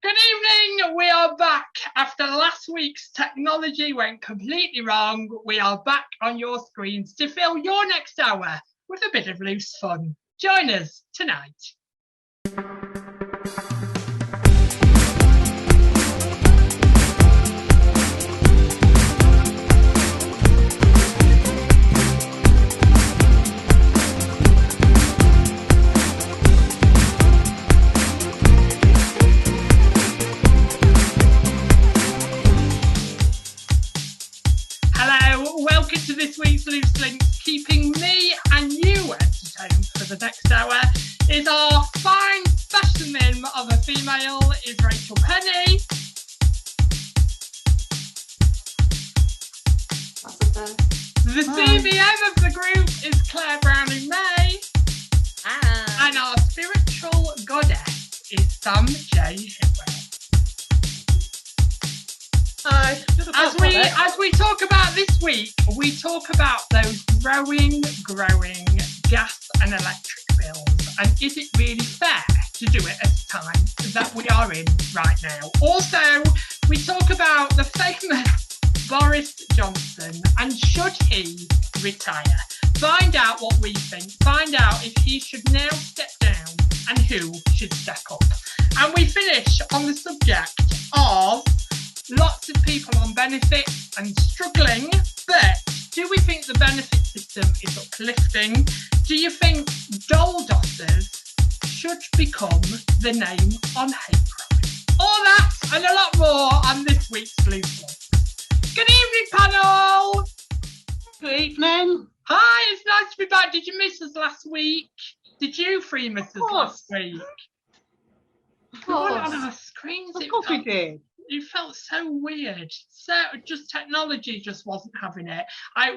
Good evening, we are back. After last week's technology went completely wrong, we are back on your screens to fill your next hour with a bit of loose fun. Join us tonight. Welcome to this week's Loose Links. Keeping me and you entertained for the next hour is our fine specimen of a female, is Rachel Penny. The CBM of the group is Claire Browning May. Hi. And our spiritual goddess is Sam J. Hitwell. Hi. As we talk about this week, we talk about those growing gas and electric bills, and is it really fair to do it at the time that we are in right now? Also, we talk about the famous Boris Johnson and should he retire? Find out what we think, find out if he should now step down and who should step up. And we finish on the subject of lots of people on benefits and struggling, but do we think the benefit system is uplifting? Do you think dole dossers should become the name on hate crime? All that and a lot more on this week's Loose Links. Good evening, panel. Good evening. Hi, it's nice to be back. Did you miss us last week? Did you free miss us last week? We weren't on our screens. Of course we did. It felt so weird. So just technology just wasn't having it.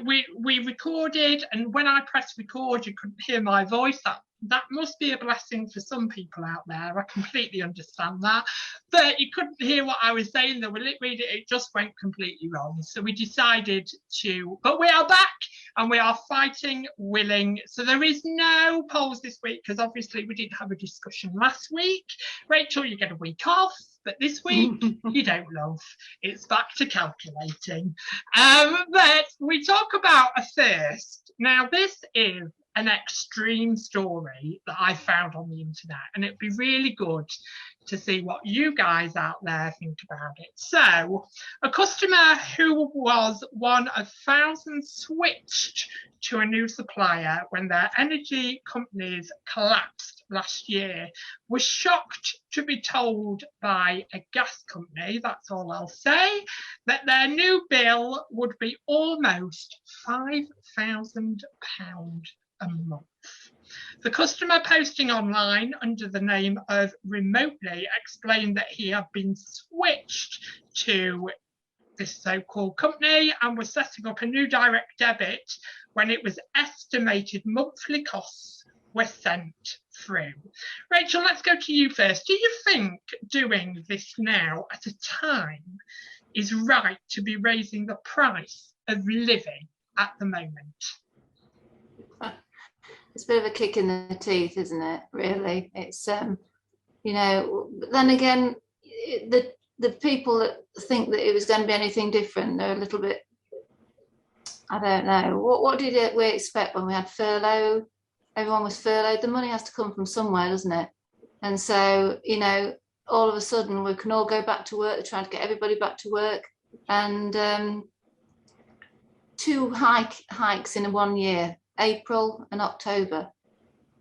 We recorded, and when I pressed record, you couldn't hear my voice. That must be a blessing for some people out there. I completely understand that. But you couldn't hear what I was saying. The lip read it just went completely wrong. So we decided to, but we are back and we are fighting willing. So there is no polls this week because obviously we didn't have a discussion last week. Rachel, you get a week off. But this week, you don't love. It's back to calculating. But we talk about a thirst. Now, this is an extreme story that I found on the internet, and it'd be really good to see what you guys out there think about it. So, a customer who was one of thousands switched to a new supplier when their energy companies collapsed last year was shocked to be told by a gas company, that's all I'll say, that their new bill would be almost £5,000 a month. The customer, posting online under the name of Remotely, explained that he had been switched to this so-called company and was setting up a new direct debit when it was estimated monthly costs were sent through. Rachel, let's go to you first. Do you think doing this now at a time is right to be raising the price of living at the moment? It's a bit of a kick in the teeth, isn't it? Really, it's you know. But then again, the people that think that it was going to be anything different, they're a little bit. I don't know. What did we expect when we had furlough? Everyone was furloughed. The money has to come from somewhere, doesn't it? And so, you know, all of a sudden we can all go back to work. They're trying to get everybody back to work, and two hikes in 1 year. April and October.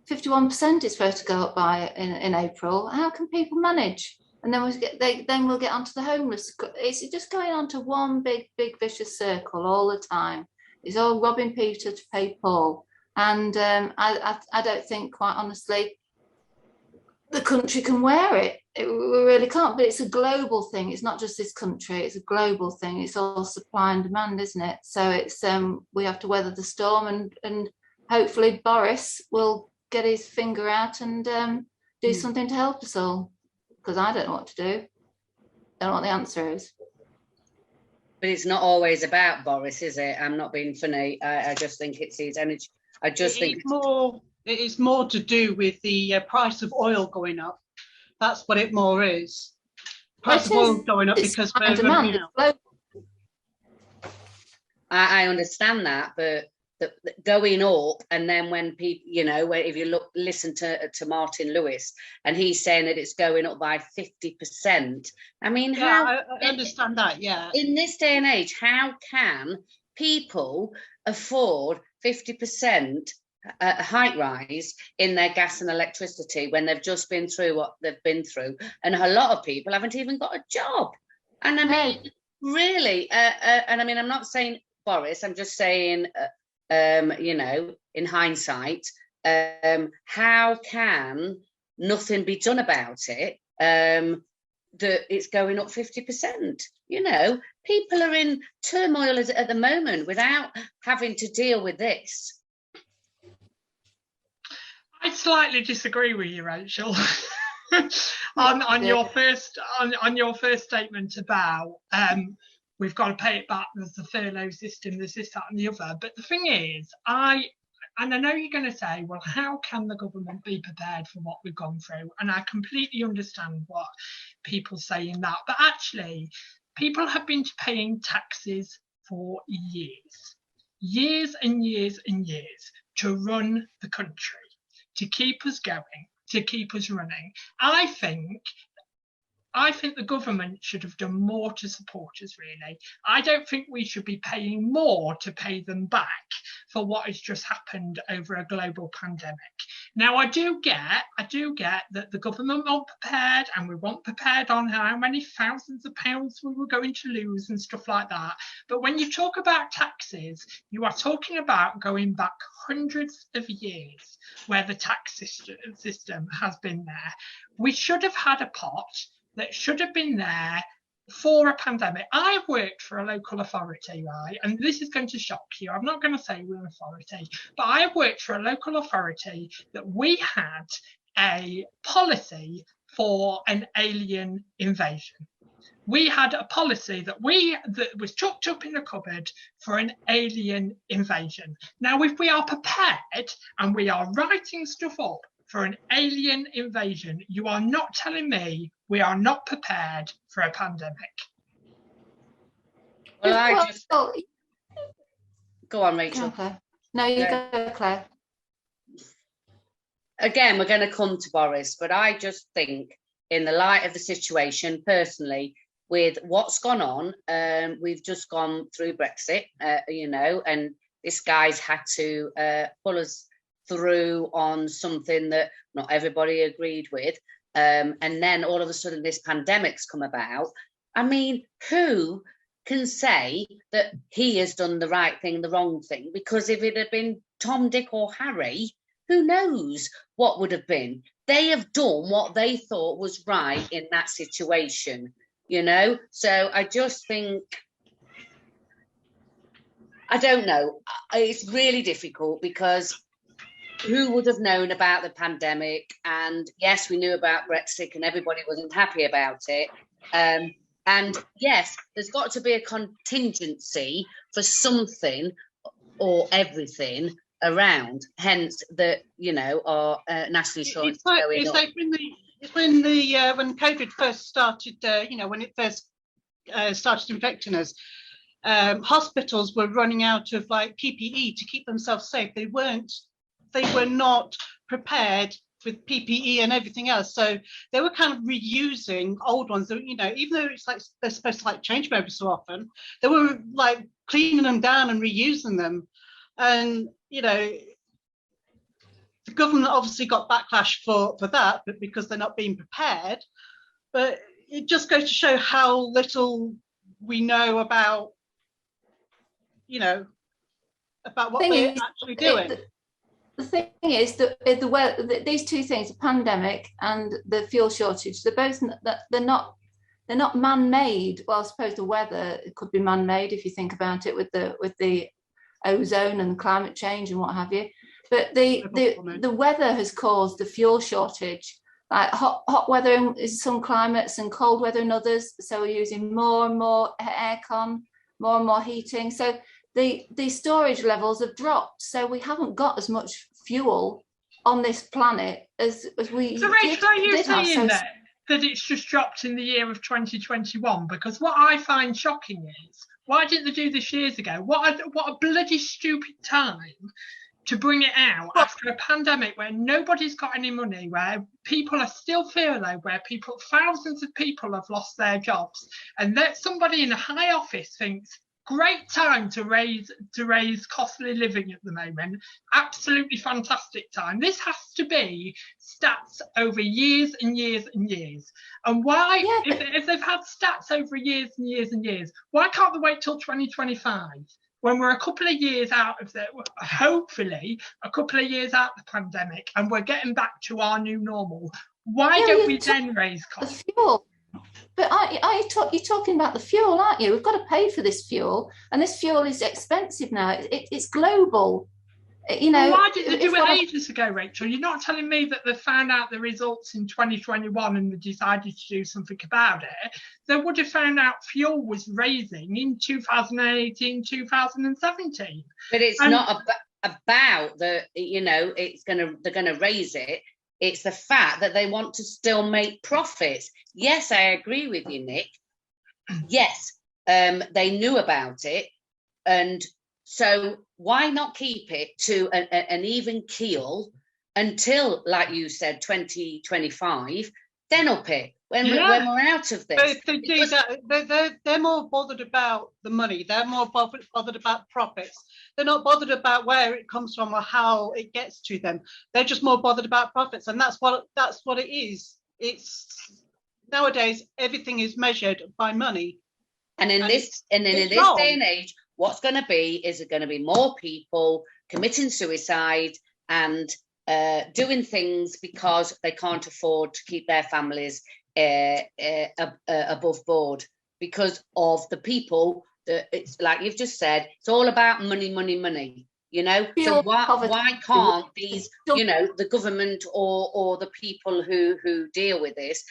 51% is supposed to go up by in April. How can people manage? And then we'll get onto the homeless. It's just going on to one big vicious circle all the time. It's all robbing Peter to pay Paul. And I don't think, quite honestly, the country can wear it. We really can't. But it's a global thing. It's not just this country. It's a global thing. It's all supply and demand, isn't it? So it's we have to weather the storm, and hopefully Boris will get his finger out and do something to help us all. Because I don't know what to do. I don't know what the answer is. But it's not always about Boris, is it? I'm not being funny. I just think it's his energy. I just think it is more to do with the price of oil going up. That's what it more is. price of It oil is. going up It's because supply and we're demand. running It's out. global. I understand that, but going up, and then when people, you know, if you listen to Martin Lewis, and he's saying that it's going up by 50%. I mean, Yeah, I understand that. Yeah, in this day and age, how can people afford 50% height rise in their gas and electricity when they've just been through what they've been through, and a lot of people haven't even got a job? And I mean, really, and I mean, I'm not saying Boris, I'm just saying, you know, in hindsight, how can nothing be done about it? That it's going up 50%. You know, people are in turmoil at the moment without having to deal with this. I slightly disagree with you, Rachel, on your first statement about we've got to pay it back. There's the furlough system. There's this, that, and the other. But the thing is, I know you're going to say, well, how can the government be prepared for what we've gone through? And I completely understand what people say in that. But actually, people have been paying taxes for years and years and years to run the country, to keep us going, to keep us running. I think the government should have done more to support us, really. I don't think we should be paying more to pay them back for what has just happened over a global pandemic. Now, I do get that the government weren't prepared, and we weren't prepared on how many thousands of pounds we were going to lose and stuff like that. But when you talk about taxes, you are talking about going back hundreds of years where the tax system has been there. We should have had a pot that should have been there for a pandemic. I've worked for a local authority, right? And this is going to shock you. I'm not going to say we're an authority, but I've worked for a local authority that we had a policy for an alien invasion. We had a policy that was chucked up in the cupboard for an alien invasion. Now, if we are prepared and we are writing stuff up for an alien invasion, you are not telling me we are not prepared for a pandemic. Well, go on, Rachel. Okay. No, you go, Claire. Again, we're going to come to Boris, but I just think, in the light of the situation, personally, with what's gone on, we've just gone through Brexit, you know, and this guy's had to pull us through on something that not everybody agreed with, and then all of a sudden this pandemic's come about. I mean, who can say that he has done the right thing, the wrong thing? Because if it had been Tom, Dick or Harry, who knows what would have been? They have done what they thought was right in that situation, you know? So I just think, I don't know. It's really difficult because who would have known about the pandemic? And yes, we knew about Brexit and everybody wasn't happy about it. And yes, there's got to be a contingency for something or everything around, hence the, you know, our national insurance going up. When COVID first started, you know, when it first started infecting us, hospitals were running out of like PPE to keep themselves safe. They were not prepared with PPE and everything else, so they were kind of reusing old ones. You know, even though it's like they're supposed to like change them every so often, they were like cleaning them down and reusing them. And you know, the government obviously got backlash for that, but because they're not being prepared. But it just goes to show how little we know about, you know, about what we're actually doing. The thing is that these two things, the pandemic and the fuel shortage, they're not man-made. Well, I suppose the weather could be man-made if you think about it with the ozone and climate change and what have you. But the weather has caused the fuel shortage. Like hot weather in some climates and cold weather in others. So we're using more and more aircon, more and more heating. So the storage levels have dropped. So we haven't got as much fuel on this planet as we so Rachel, are you saying that that it's just dropped in the year of 2021? Because what I find shocking is, why didn't they do this years ago? What a bloody stupid time to bring it out after a pandemic where nobody's got any money, where people are still furloughed, where thousands of people have lost their jobs, and that somebody in a high office thinks, great time to raise costly living at the moment. Absolutely fantastic time. This has to be stats over years and years and years. And why, if they've had stats over years and years and years, why can't they wait till 2025? When we're a couple of years out of hopefully a couple of years out of the pandemic, and we're getting back to our new normal, why don't we then raise costs? The fuel. But you're talking about the fuel, aren't you? We've got to pay for this fuel, and this fuel is expensive now. It's global. You know, well, why didn't they do it ages ago, Rachel? You're not telling me that they found out the results in 2021 and they decided to do something about it. They would have found out fuel was raising in 2018, 2017. But it's not about the, you know, they're gonna raise it. It's the fact that they want to still make profits. Yes, I agree with you, Nick. Yes, they knew about it, and so why not keep it to an even keel until, like you said, 2025, then up it when we're out of this. But if they do that, they're more bothered about the money. They're more bothered about profits. They're not bothered about where it comes from or how it gets to them. They're just more bothered about profits, and that's what it is. It's nowadays everything is measured by money. And in this day and age, what's going to be is going to be more people committing suicide and doing things because they can't afford to keep their families above board because of the people that, it's like you've just said, it's all about money, money, money. You know, so why can't these, you know, the government or the people who deal with this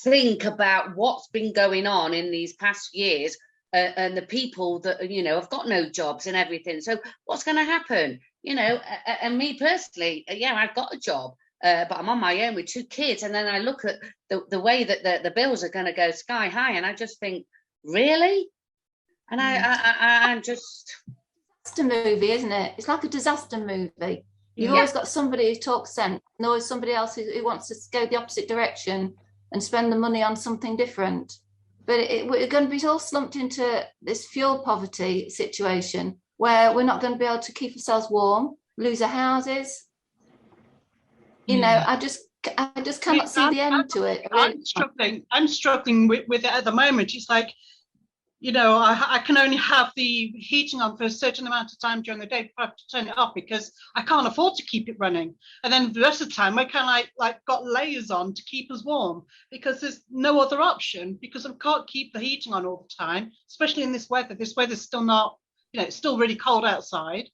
think about what's been going on in these past years and the people that, you know, have got no jobs and everything. So what's going to happen? You know, and me personally, I've got a job, but I'm on my own with 2 kids. And then I look at the way that the bills are going to go sky high. And I just think, really? And I'm just... Disaster movie, isn't it? It's like a disaster movie. You've always got somebody who talks sense, and always somebody else who wants to go the opposite direction and spend the money on something different. But we're going to be all slumped into this fuel poverty situation where we're not going to be able to keep ourselves warm, lose our houses. You know, I just cannot see the end to it. I'm struggling with it at the moment. It's like, you know, I can only have the heating on for a certain amount of time during the day before I have to turn it off because I can't afford to keep it running. And then the rest of the time, I kind of like got layers on to keep us warm because there's no other option because I can't keep the heating on all the time, especially in this weather. This weather's still not, you know, it's still really cold outside.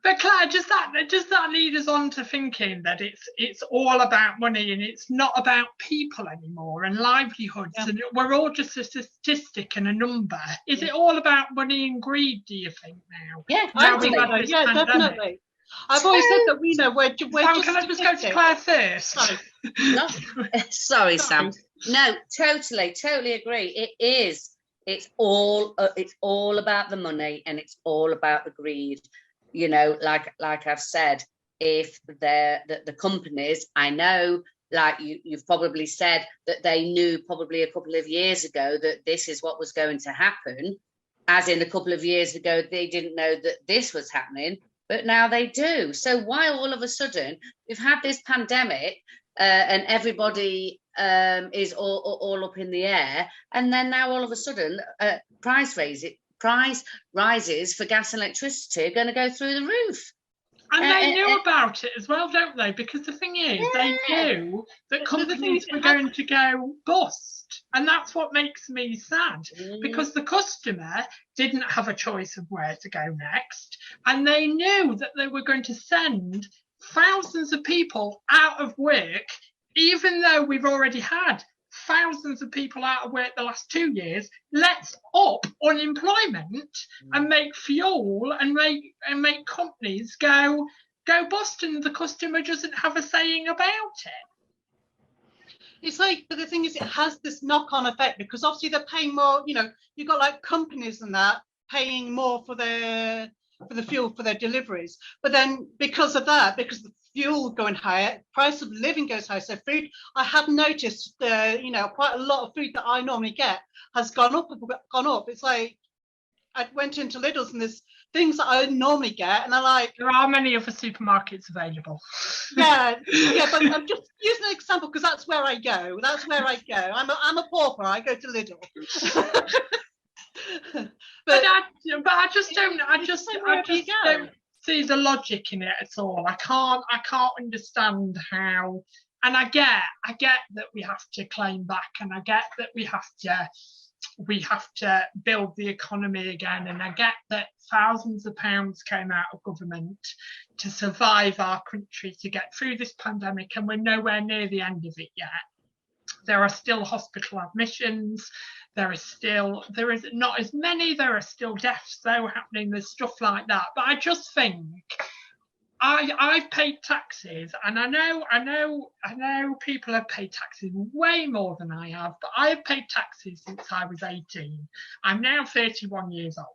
But Claire, does that lead us on to thinking that it's all about money and it's not about people anymore and livelihoods, and we're all just a statistic and a number? Is it all about money and greed, do you think, now? Yeah, definitely. I've always said that we know we're Sam, just can I just go to Claire first? Sorry. No, sorry, Sam. No, totally agree. It is. It's all about the money and it's all about the greed. You know, like I've said, if the companies, I know, like you've probably said, that they knew probably a couple of years ago that this is what was going to happen, as in a couple of years ago, they didn't know that this was happening, but now they do. So why all of a sudden we've had this pandemic and everybody is all up in the air, and then now all of a sudden price rises for gas and electricity are going to go through the roof. And they knew about it as well, don't they? Because the thing is, they knew that companies were going to go bust. And that's what makes me sad, because the customer didn't have a choice of where to go next. And they knew that they were going to send thousands of people out of work, even though we've already had thousands of people out of work the last 2 years. Let's up unemployment and make fuel and make companies go bust, and the customer doesn't have a saying about it. It's like, but the thing is, it has this knock-on effect, because obviously they're paying more. You know, you've got like companies and that paying more for the fuel for their deliveries. But then because of that, because the fuel going higher, price of living goes higher. So food, I have noticed, you know, quite a lot of food that I normally get has gone up. It's like I went into Lidl's and there's things that I normally get, and I like. There are many other supermarkets available. Yeah, but I'm just using an example because that's where I go. I'm a pauper. I go to Lidl. but I just don't see the logic in it at all. I can't understand how. And I get that we have to claim back, and I get that we have to build the economy again, and I get that thousands of pounds came out of government to survive our country, to get through this pandemic, and we're nowhere near the end of it yet. There are still hospital admissions, there is not as many, there are still deaths though happening, there's stuff like that. But I just think I've paid taxes, and I know people have paid taxes way more than I have, but I have paid taxes since I was 18. I'm now 31 years old.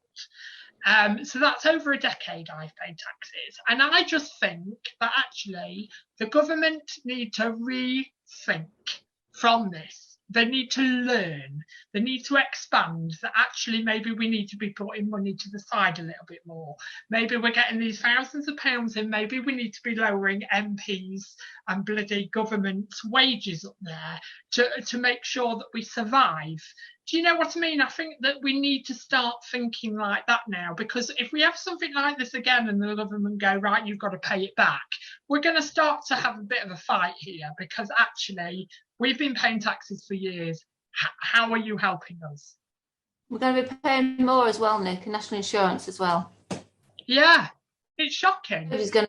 So that's over a decade I've paid taxes. And I just think that actually the government need to rethink from this. They need to learn, they need to expand, that actually maybe we need to be putting money to the side a little bit more. Maybe we're getting these thousands of pounds in, maybe we need to be lowering MPs and bloody government's wages up there to make sure that we survive. Do you know what I mean? I think that we need to start thinking like that now, because if we have something like this again and the government go, right, you've got to pay it back, we're going to start to have a bit of a fight here, because actually we've been paying taxes for years. How are you helping us? We're going to be paying more as well, Nick, and national insurance as well. Yeah, it's shocking. Nobody's going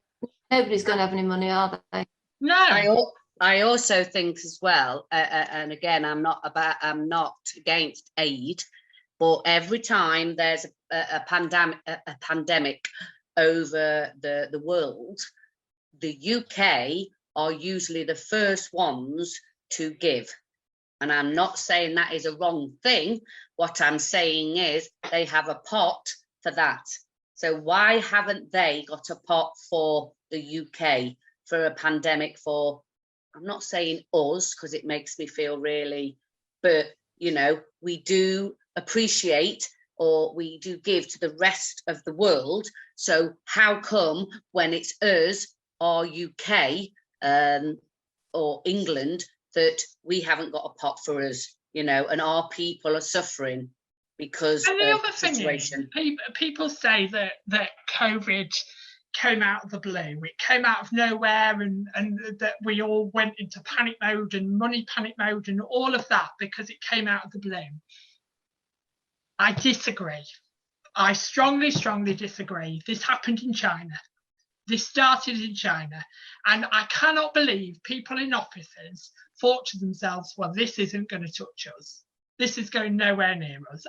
to have any money, are they? No. I also think as well, and again, I'm not against aid, but every time there's a pandemic over the world, the UK are usually the first ones to give. And I'm not saying that is a wrong thing. What I'm saying is they have a pot for that. So why haven't they got a pot for the UK for a pandemic for, I'm not saying us, because it makes me feel really, but, you know, we do appreciate, or we do give to the rest of the world. So how come when it's us or UK or England that we haven't got a pot for us, you know, and our people are suffering because of the other situation. People say that COVID came out of the blue, it came out of nowhere, and that we all went into panic mode and money panic mode and all of that because it came out of the blue. I disagree. I strongly disagree. This happened in China. This started in China, and I cannot believe people in offices thought to themselves, well, this isn't going to touch us. This is going nowhere near us.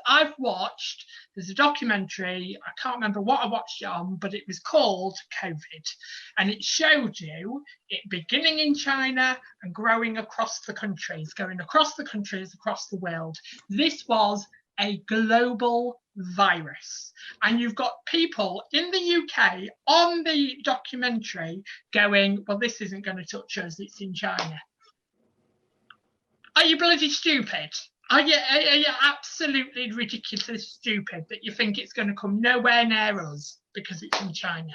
There's a documentary, I can't remember what I watched it on, but it was called COVID. And it showed you it beginning in China and growing across the countries, across the world. This was a global virus. And you've got people in the UK on the documentary going, well, this isn't going to touch us, it's in China. Are you bloody stupid? Are you absolutely ridiculously stupid that you think it's going to come nowhere near us because it's in China?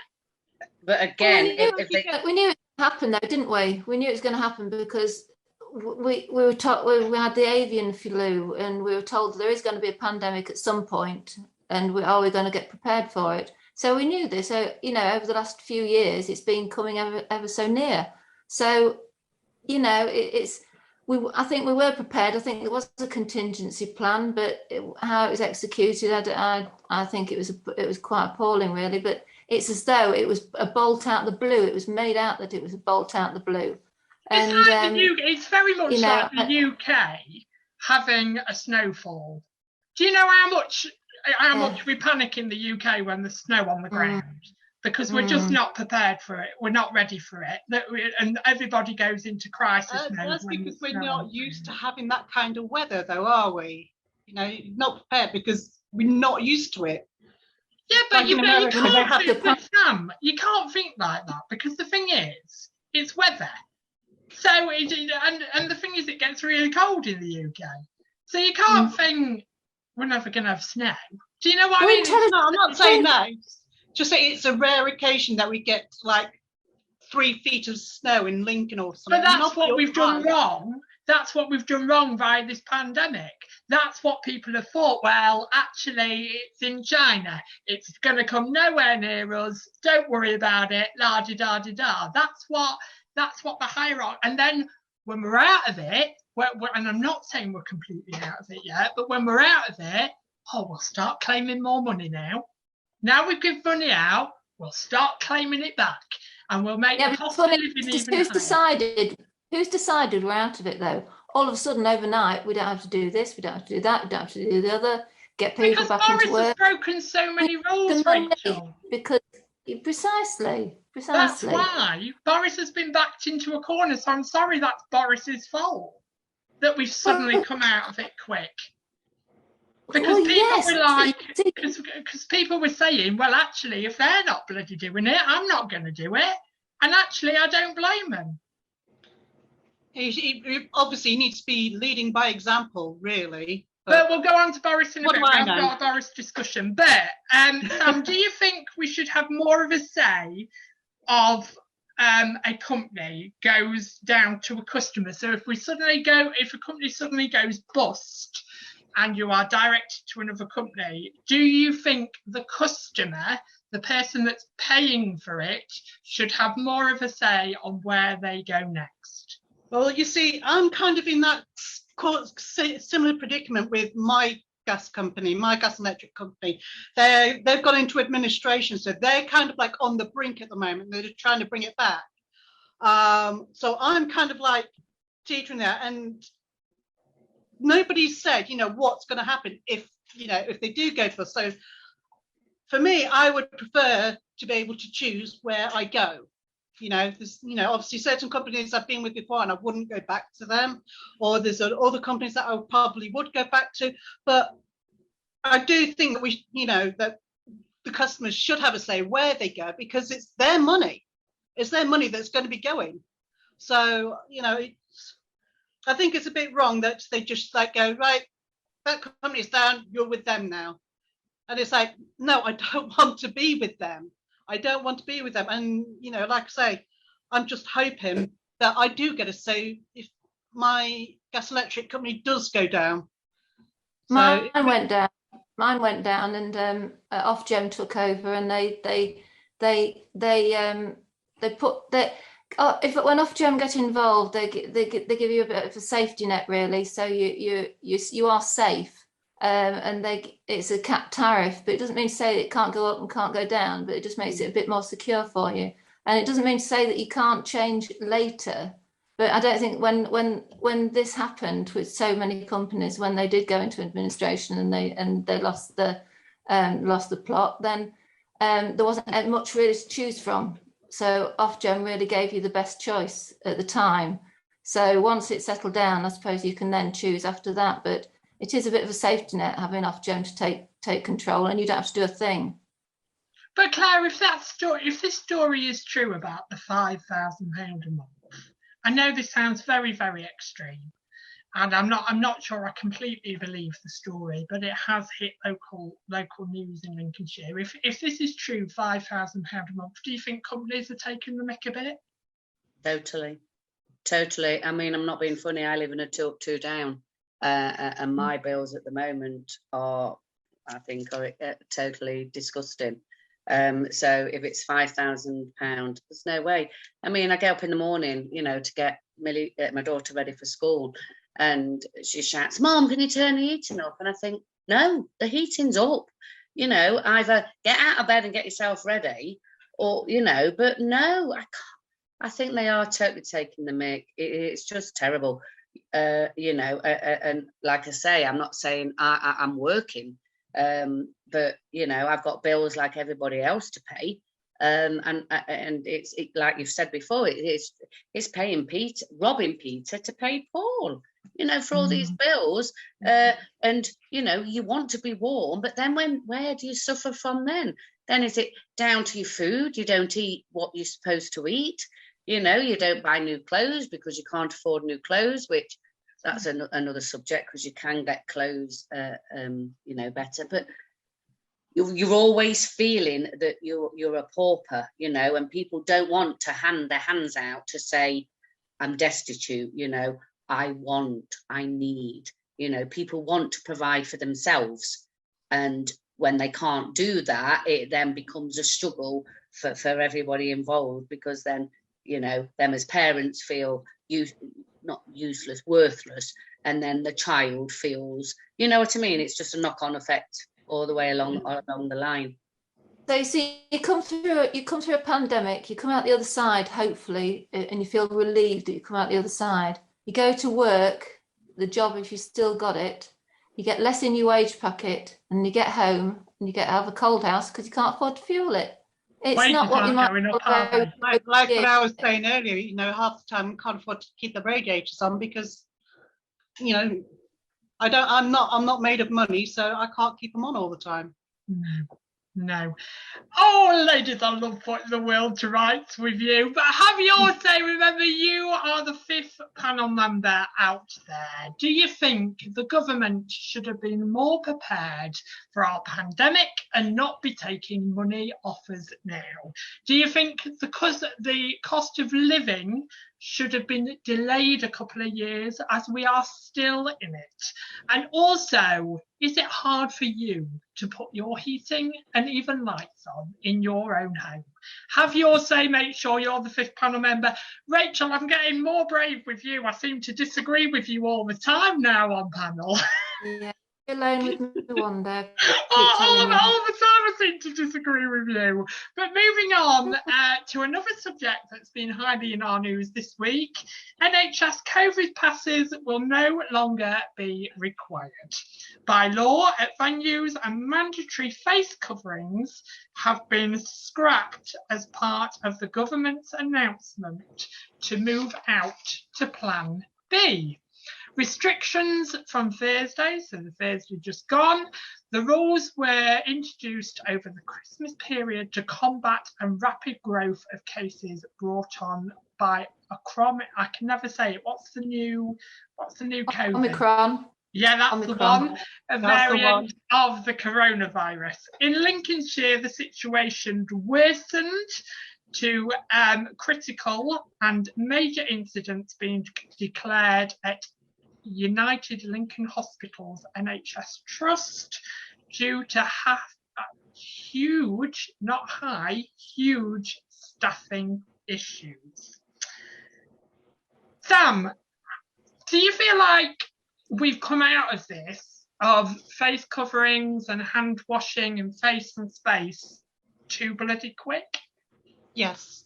But again, we knew it would happen though, didn't we? We knew it was going to happen because we were taught, we had the avian flu, and we were told there is going to be a pandemic at some point, and are we going to get prepared for it? So we knew this. So, you know, over the last few years, it's been coming ever so near. So, you know, I think we were prepared. I think there was a contingency plan, but how it was executed, I think it was quite appalling, really. But it's as though it was a bolt out the blue. It was made out that it was a bolt out the blue. And it's very much like the UK having a snowfall. Do you know how much we panic in the UK when there's snow on the ground? because we're just not prepared for it. We're not ready for it. And everybody goes into crisis mode. That's because we're not used to having that kind of weather, though, are we? You know, not prepared because we're not used to it. Yeah, but Like you in America, they can't have think, to- Sam, you can't think like that, because the thing is, it's weather. So, and the thing is, it gets really cold in the UK. So you can't think we're never going to have snow. Do you know what I mean? No, I'm not saying that. Just say it's a rare occasion that we get like 3 feet of snow in Lincoln or something. But that's what we've done wrong. That's what we've done wrong via this pandemic. That's what people have thought. Well, actually, it's in China. It's going to come nowhere near us. Don't worry about it. La di da di da. That's what the hierarchy. And then when we're out of it, and I'm not saying we're completely out of it yet, but when we're out of it, we'll start claiming more money now. Now we give money out, we'll start claiming it back, and we'll make the cost of living even higher. Who's decided we're out of it, though? All of a sudden, overnight, we don't have to do this, we don't have to do that, we don't have to do the other, get people because back into work. Boris has broken so many rules, Rachel. Because precisely. That's why Boris has been backed into a corner. So I'm sorry, that's Boris's fault that we've suddenly come out of it quick. Because because people were saying, well, actually, if they're not bloody doing it, I'm not going to do it. And actually, I don't blame them. He obviously needs to be leading by example, really. But we'll go on to Boris in a bit. I've got a Boris discussion. But Sam, do you think we should have more of a say of a company goes down to a customer? So if a company suddenly goes bust and you are directed to another company, do you think the customer, the person that's paying for it, should have more of a say on where they go next? Well, you see, I'm kind of in that similar predicament with my gas company, my gas and electric company. They've gone into administration, so they're kind of like on the brink at the moment. They're just trying to bring it back. So I'm kind of like teetering there, and nobody said, what's going to happen if they do go for. So for me, I would prefer to be able to choose where I go. There's, obviously certain companies I've been with before and I wouldn't go back to them, or there's other companies that I probably would go back to. But I do think that that the customers should have a say where they go, because it's their money. It's their money that's going to be going. So, I think it's a bit wrong that they just go, right, that company's down, you're with them now. And it's like, no, I don't want to be with them. I don't want to be with them. And, like I say, I'm just hoping that I do get a say if my gas electric company does go down. Mine went down and Ofgem took over, and they put that. When Ofgem get involved, they give you a bit of a safety net, really. So you are safe. And it's a capped tariff, but it doesn't mean to say it can't go up and can't go down, but it just makes it a bit more secure for you. And it doesn't mean to say that you can't change later. But I don't think when this happened with so many companies, when they did go into administration and they lost the plot, then there wasn't much really to choose from. So Ofgem really gave you the best choice at the time. So once it settled down, I suppose you can then choose after that. But it is a bit of a safety net having Ofgem to take control, and you don't have to do a thing. But Claire, if this story is true about the £5,000 a month, I know this sounds very, very extreme, and I'm not sure I completely believe the story, but it has hit local news in Lincolnshire. If this is true, £5,000 a month, do you think companies are taking the mick a bit? Totally. I mean, I'm not being funny. I live in a 2 up, 2 down. And my bills at the moment are totally disgusting. So if it's £5,000, there's no way. I mean, I get up in the morning, to get my daughter ready for school, and she shouts, "Mom, can you turn the heating up?" And I think, no, the heating's up. Either get out of bed and get yourself ready, or but no, I can't. I think they are totally taking the mick. It's just terrible. And like I say, I'm not saying I'm working, but I've got bills like everybody else to pay, And it's like you've said before, it's paying Peter, robbing Peter to pay Paul, for all these bills. And you want to be warm, but then where do you suffer from then? Then is it down to your food? You don't eat what you're supposed to eat. You don't buy new clothes because you can't afford new clothes, which that's another subject, because you can get clothes, better. But you're always feeling that you're a pauper, and people don't want to hand their hands out to say, I'm destitute, I need, people want to provide for themselves. And when they can't do that, it then becomes a struggle for everybody involved, because then, them as parents feel not useless, worthless, and then the child feels, you know what I mean? It's just a knock-on effect all the way along the line. So you see, you come through a pandemic, you come out the other side, hopefully, and you feel relieved that you come out the other side. You go to work, the job, if you still got it, you get less in your wage packet, and you get home and you get out of a cold house because you can't afford to fuel it. It's Wages not what you might like what I was saying earlier, half the time I can't afford to keep the radiators on because, I'm not made of money, so I can't keep them on all the time. No. Oh, ladies, I love putting the world to rights with you. But have your say. Remember, you are the 5th panel member out there. Do you think the government should have been more prepared for our pandemic and not be taking money off us now? Do you think the cost of living should have been delayed a couple of years, as we are still in it? And also, is it hard for you to put your heating and even lights on in your own home? Have your say, make sure you're the 5th panel member. Rachel, I'm getting more brave with you. I seem to disagree with you all the time now on panel. Yeah, alone with me one day. all the time I seem to disagree with you. But moving on to another subject that's been highly in our news this week, NHS COVID passes will no longer be required. By law, at venues, and mandatory face coverings have been scrapped as part of the government's announcement to move out to Plan B. Restrictions from Thursday, so the Thursday just gone. The rules were introduced over the Christmas period to combat a rapid growth of cases brought on by I can never say it. What's the new COVID? Omicron. Yeah, that's Omicron. the one. A variant of the coronavirus. In Lincolnshire, the situation worsened to critical and major incidents being declared at United Lincoln Hospitals NHS Trust due to huge, not high, huge staffing issues. Sam, do you feel like we've come out of this, of face coverings and hand washing and face and space, too bloody quick? Yes,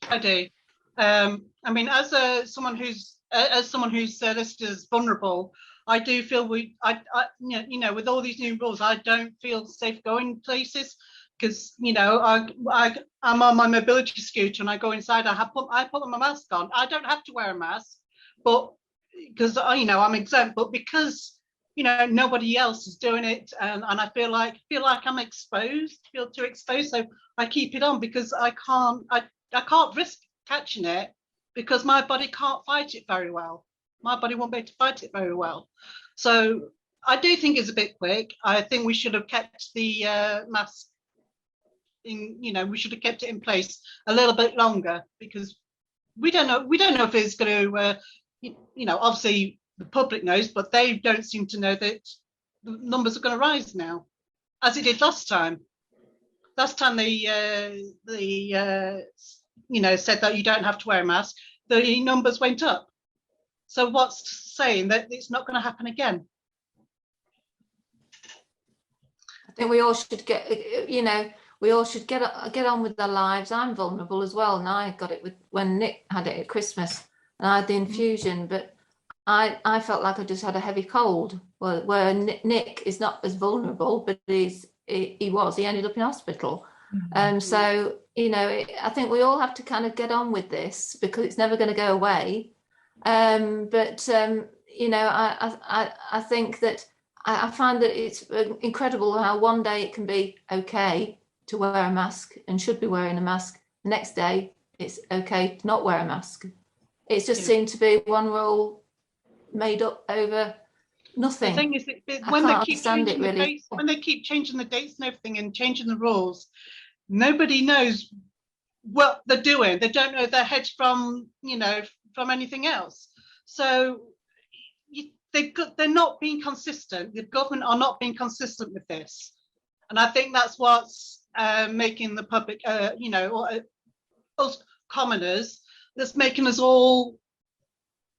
I do. I mean, as someone who's listed as vulnerable, I do feel with all these new rules, I don't feel safe going places because I'm on my mobility scooter and I go inside. I put my mask on. I don't have to wear a mask, but because I'm exempt, but because nobody else is doing it, and I feel like I'm exposed, feel too exposed, so I keep it on because I can't risk catching it because my body can't fight it very well. My body won't be able to fight it very well. So I do think it's a bit quick. I think we should have kept the mask in, we should have kept it in place a little bit longer because we don't know if it's going to, obviously the public knows, but they don't seem to know that the numbers are going to rise now, as it did last time. Last time they said that you don't have to wear a mask, the numbers went up. So what's saying that it's not going to happen again? I think we all should get on with our lives. I'm vulnerable as well, and I got it when Nick had it at Christmas, and I had the infusion, but I felt like I just had a heavy cold. Where Nick is not as vulnerable, but he ended up in hospital. So, you know, I think we all have to kind of get on with this because it's never going to go away. You know, I think that I find that it's incredible how one day it can be okay to wear a mask and should be wearing a mask. The next day it's okay to not wear a mask. It's just seemed to be one rule made up over nothing. The thing is, when they keep changing the dates, when they keep changing the dates and everything and changing the rules, nobody knows what they're doing. They don't know their heads from, you know, from anything else. So they're not being consistent. The government are not being consistent with this, and I think that's what's making the public, you know, or us commoners, that's making us all,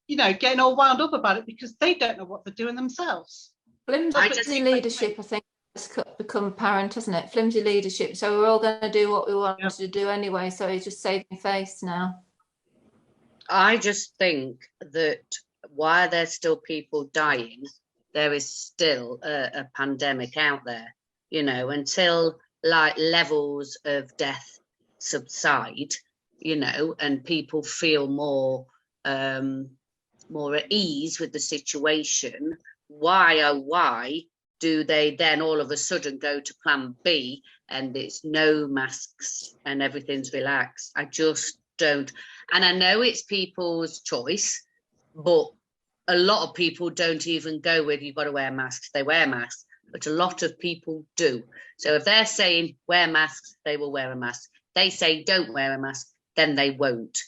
you know, getting all wound up about it because they don't know what they're doing themselves. Flimsy leadership, I think, has become apparent, hasn't it? Flimsy leadership. So we're all going to do what we want to do anyway. So it's just saving face now. I just think that while there's still people dying, there is still a pandemic out there, you know, until like levels of death subside, you know, and people feel more at ease with the situation. Why do they then all of a sudden go to plan B and it's no masks and everything's relaxed? I just don't. And I know it's people's choice, but a lot of people don't even go with you've got to wear masks. They wear masks, but a lot of people do. So if they're saying wear masks, they will wear a mask. They say don't wear a mask, then they won't.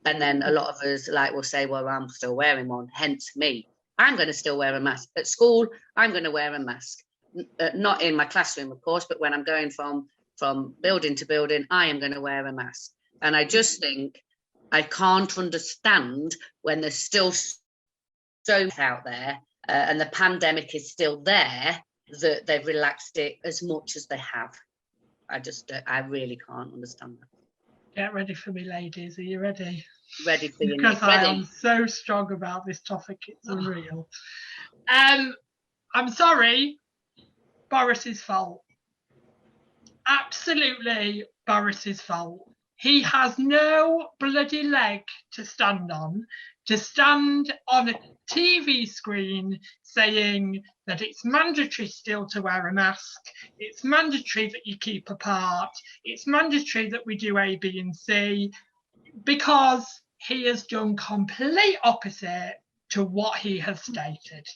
And then a lot of us will say, well, I'm still wearing one, hence me. I'm going to still wear a mask. At school, I'm going to wear a mask. Not in my classroom, of course, but when I'm going from building to building, I am going to wear a mask. And I just think I can't understand when there's still so out there and the pandemic is still there that they've relaxed it as much as they have. I really can't understand that. Get ready for me, ladies. Are you ready? Ready for you. Because I am so strong about this topic, it's unreal. I'm sorry, Boris's fault. Absolutely Boris's fault. He has no bloody leg to stand on a TV screen saying that it's mandatory still to wear a mask, it's mandatory that you keep apart, it's mandatory that we do A, B and C, because he has done complete opposite to what he has stated.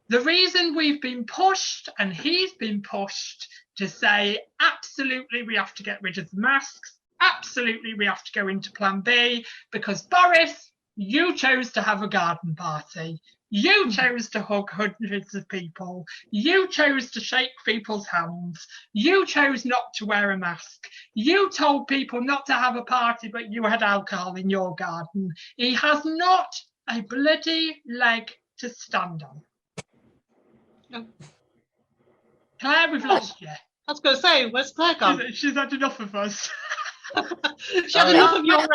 The reason we've been pushed and he's been pushed to say absolutely we have to get rid of the masks, absolutely we have to go into plan B, because Boris, you chose to have a garden party. You chose to hug hundreds of people. You chose to shake people's hands. You chose not to wear a mask. You told people not to have a party, but you had alcohol in your garden. He has not a bloody leg to stand on. No. Claire, we've lost you. I was going to say, where's Claire gone? She's had enough of us. She had enough of your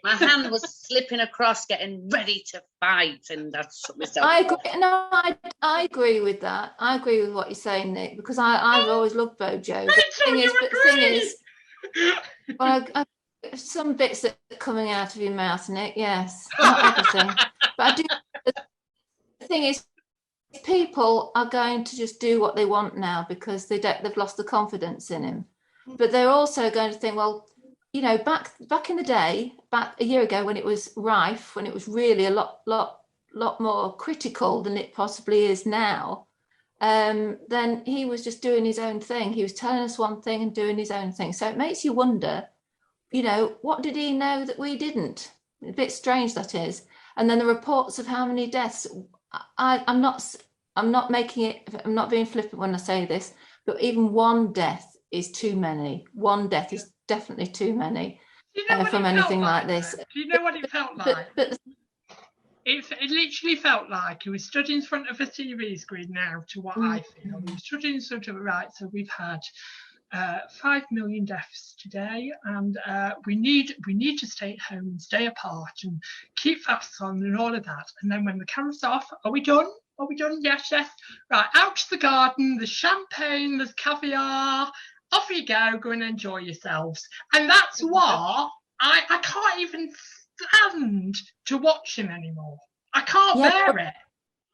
my hand was slipping across, getting ready to fight, and that's what myself. I agree with that. I agree with what you're saying, Nick, because I've always loved Bojo. But the thing is, well, some bits that are coming out of your mouth, Nick. Yes, not everything. But I do. The thing is, people are going to just do what they want now because they've lost the confidence in him. But they're also going to think, well, you know, back in the day, back a year ago when it was rife, when it was really a lot more critical than it possibly is now, then he was just doing his own thing. He was telling us one thing and doing his own thing. So it makes you wonder, you know, what did he know that we didn't? A bit strange, that is. And then the reports of how many deaths. I'm not making it. I'm not being flippant when I say this, but even one death is too many. One death is definitely too many from anything like this. Do you know what it felt like? It literally felt like he was stood in front of a TV screen now to what I feel. He was stood in sort of, right, so we've had 5 million deaths today, and we need to stay at home and stay apart and keep masks on and all of that. And then when the camera's off, are we done? Are we done? Yes, yes. Right, out to the garden. There's champagne, there's caviar. Off you go and enjoy yourselves. And that's why I can't even stand to watch him anymore. I can't bear it.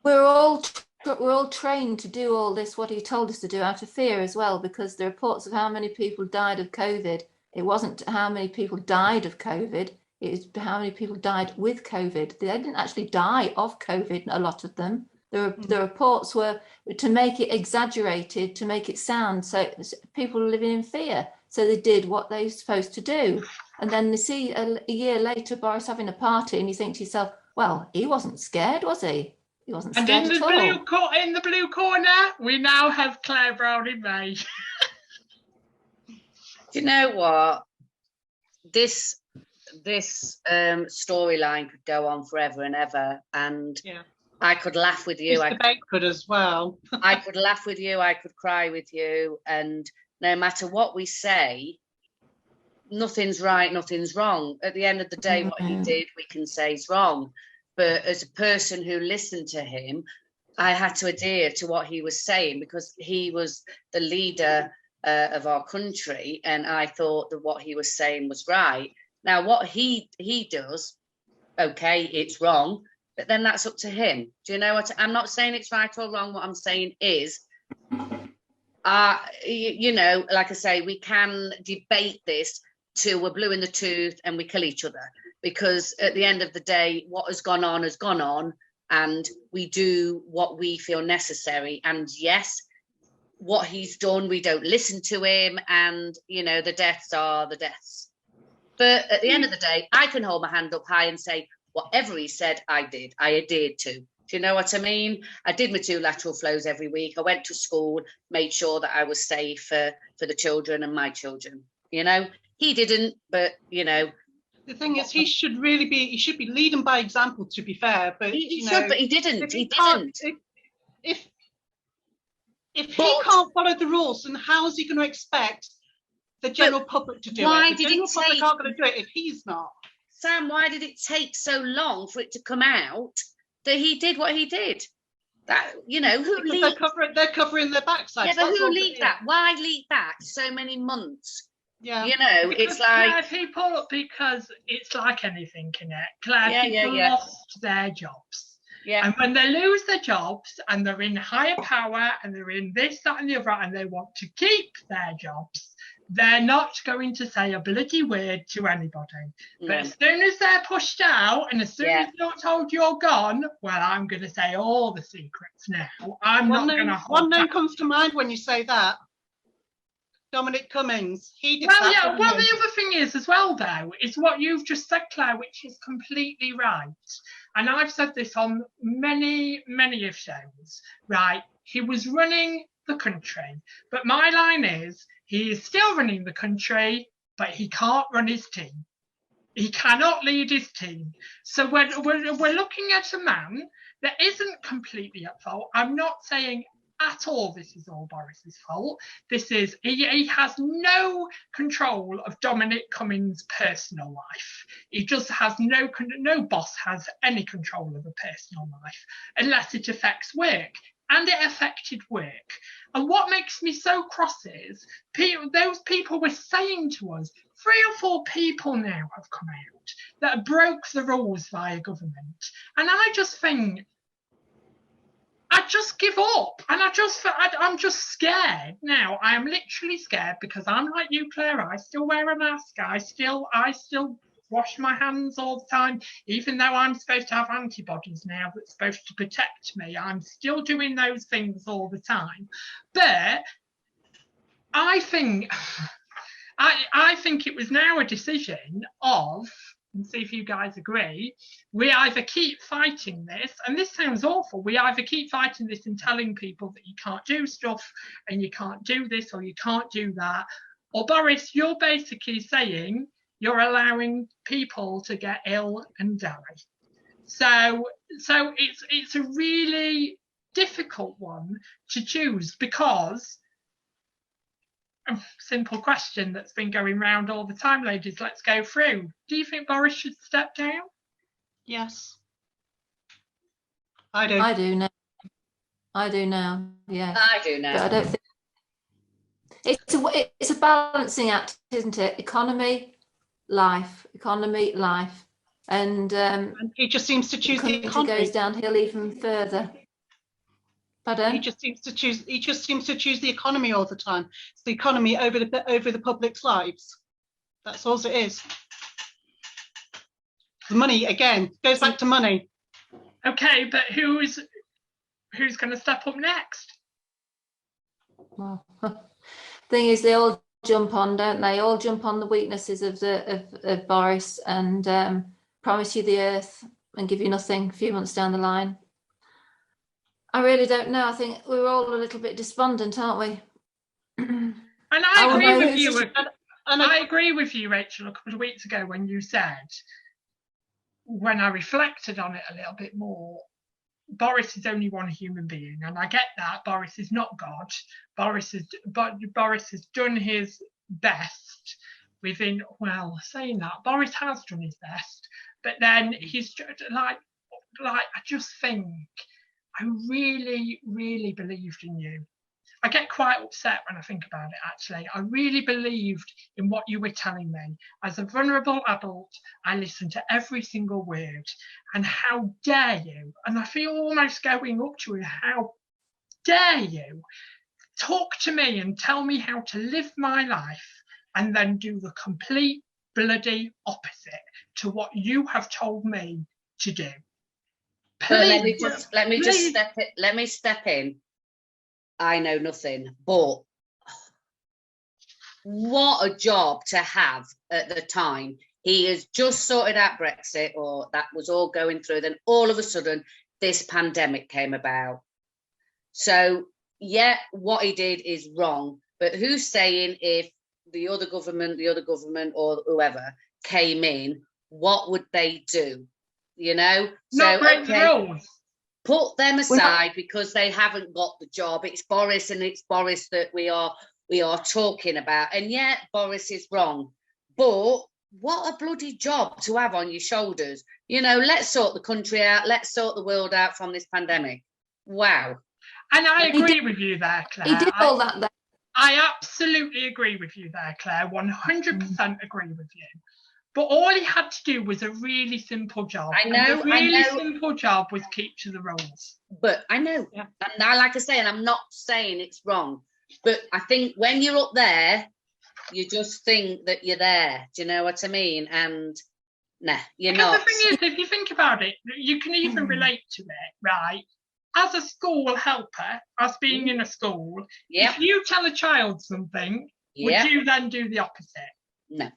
We're all trained to do all this, what he told us to do, out of fear as well, because the reports of how many people died of COVID, it wasn't how many people died of COVID, it was how many people died with COVID. They didn't actually die of COVID, a lot of them. The reports were to make it exaggerated, to make it sound so people were living in fear. So they did what they were supposed to do. And then they see a year later Boris having a party and you think to yourself, well, he wasn't scared, was he? He wasn't scared at all. In the blue corner, we now have Claire Browning-May. Do you know what? This storyline could go on forever and ever, and I could laugh with you. Mr. Bedford as well. I could laugh with you. I could cry with you, and no matter what we say, nothing's right, nothing's wrong. At the end of the day, what he did, we can say is wrong. But as a person who listened to him, I had to adhere to what he was saying because he was the leader of our country, and I thought that what he was saying was right. Now, what he does, okay, it's wrong, but then that's up to him. Do you know what? I'm not saying it's right or wrong. What I'm saying is, you know, like I say, we can debate this till we're blue in the tooth and we kill each other. Because at the end of the day, what has gone on, and we do what we feel necessary. And yes, what he's done, we don't listen to him, and you know, the deaths are the deaths. But at the end of the day, I can hold my hand up high and say, whatever he said, I adhered to. Do you know what I mean? I did my 2 lateral flows every week. I went to school, made sure that I was safe for the children and my children. You know, he didn't, but you know. The thing is, he should be leading by example, to be fair. But he should, but he didn't. He didn't. If he can't follow the rules, then how is he going to expect the general public to do it? The general public aren't going to do it if he's not. Sam, why did it take so long for it to come out that he did what he did? That, you know, who leaked? They're covering their backsides. Yeah, but who leaked that? Why leak that so many months? Yeah, you know, because it's like people, because it's like anything, Claire. People lost their jobs. Yeah. And when they lose their jobs and they're in higher power and they're in this, that, and the other, and they want to keep their jobs, they're not going to say a bloody word to anybody. But as soon as they're pushed out and as soon as you're told you're gone, well, I'm going to say all the secrets now. I'm not going to hold one name comes to mind when you say that. Dominic Cummings. He did that. Yeah, well, the other thing is as well, though, is what you've just said, Claire, which is completely right. And I've said this on many, many of shows, right? He was running the country. But my line is, he is still running the country, but he can't run his team. He cannot lead his team. So we're looking at a man that isn't completely at fault. I'm not saying at all this is all Boris's fault. This is, he has no control of Dominic Cummings' personal life. He just has no boss has any control of a personal life unless it affects work. And it affected work. And what makes me so cross is those people were saying to us, 3 or 4 people now have come out that broke the rules via government. And I just think, I just give up, and I'm just scared now. I am literally scared because I'm like you, Claire. I still wear a mask. I still wash my hands all the time, even though I'm supposed to have antibodies now that's supposed to protect me. I'm still doing those things all the time. But I think it was now a decision of, and see if you guys agree, we either keep fighting this, and this sounds awful, we either keep fighting this and telling people that you can't do stuff and you can't do this or you can't do that, or Boris, you're basically saying you're allowing people to get ill and die. So it's a really difficult one to choose because, simple question that's been going round all the time, ladies, let's go through. Do you think Boris should step down? Yes. I do. I do now. I do now. Yes, I do but I know. don't think it's a balancing act, isn't it? Economy, life, and And he just seems to the choose the country goes economy. downhill even further. He Pardon? just seems to choose. He just seems to choose the economy all the time. It's the economy over the public's lives. That's all it is. The money again goes back to money. Okay, but who's going to step up next? Well, thing is, they all jump on, don't they? All jump on the weaknesses of Boris and promise you the earth and give you nothing a few months down the line. I really don't know. I think we're all a little bit despondent, aren't we? And I agree know with who's you. just- I agree with you, Rachel, a couple of weeks ago when you said, when I reflected on it a little bit more, Boris is only one human being, and I get that. Boris is not God. Boris has done his best within. Well, saying that, Boris has done his best, but then he's like I just think I really, really believed in you. I get quite upset when I think about it, actually. I really believed in what you were telling me. As a vulnerable adult, I listened to every single word. And how dare you? And I feel almost going up to you. How dare you talk to me and tell me how to live my life and then do the complete bloody opposite to what you have told me to do? But let me step in. I know nothing, but what a job to have at the time. He has just sorted out Brexit, or that was all going through. Then all of a sudden, this pandemic came about. So, yeah, what he did is wrong. But who's saying if the other government or whoever came in, what would they do? You know? Not break the rules. Put them aside because they haven't got the job. It's Boris, and it's Boris that we are talking about. And yet Boris is wrong. But what a bloody job to have on your shoulders. You know, let's sort the country out. Let's sort the world out from this pandemic. Wow. And I agree with you there, Claire. He did all that there. I absolutely agree with you there, Claire. 100% agree with you. But all he had to do was a really simple job. I know. And the really simple job was keep to the rules. But I know. Yeah. And I, like I say, and I'm not saying it's wrong, but I think when you're up there, you just think that you're there. Do you know what I mean? And nah, you're because not. The thing is, if you think about it, you can even relate to it, right? As a school helper, as being in a school, if you tell a child something, would you then do the opposite? No.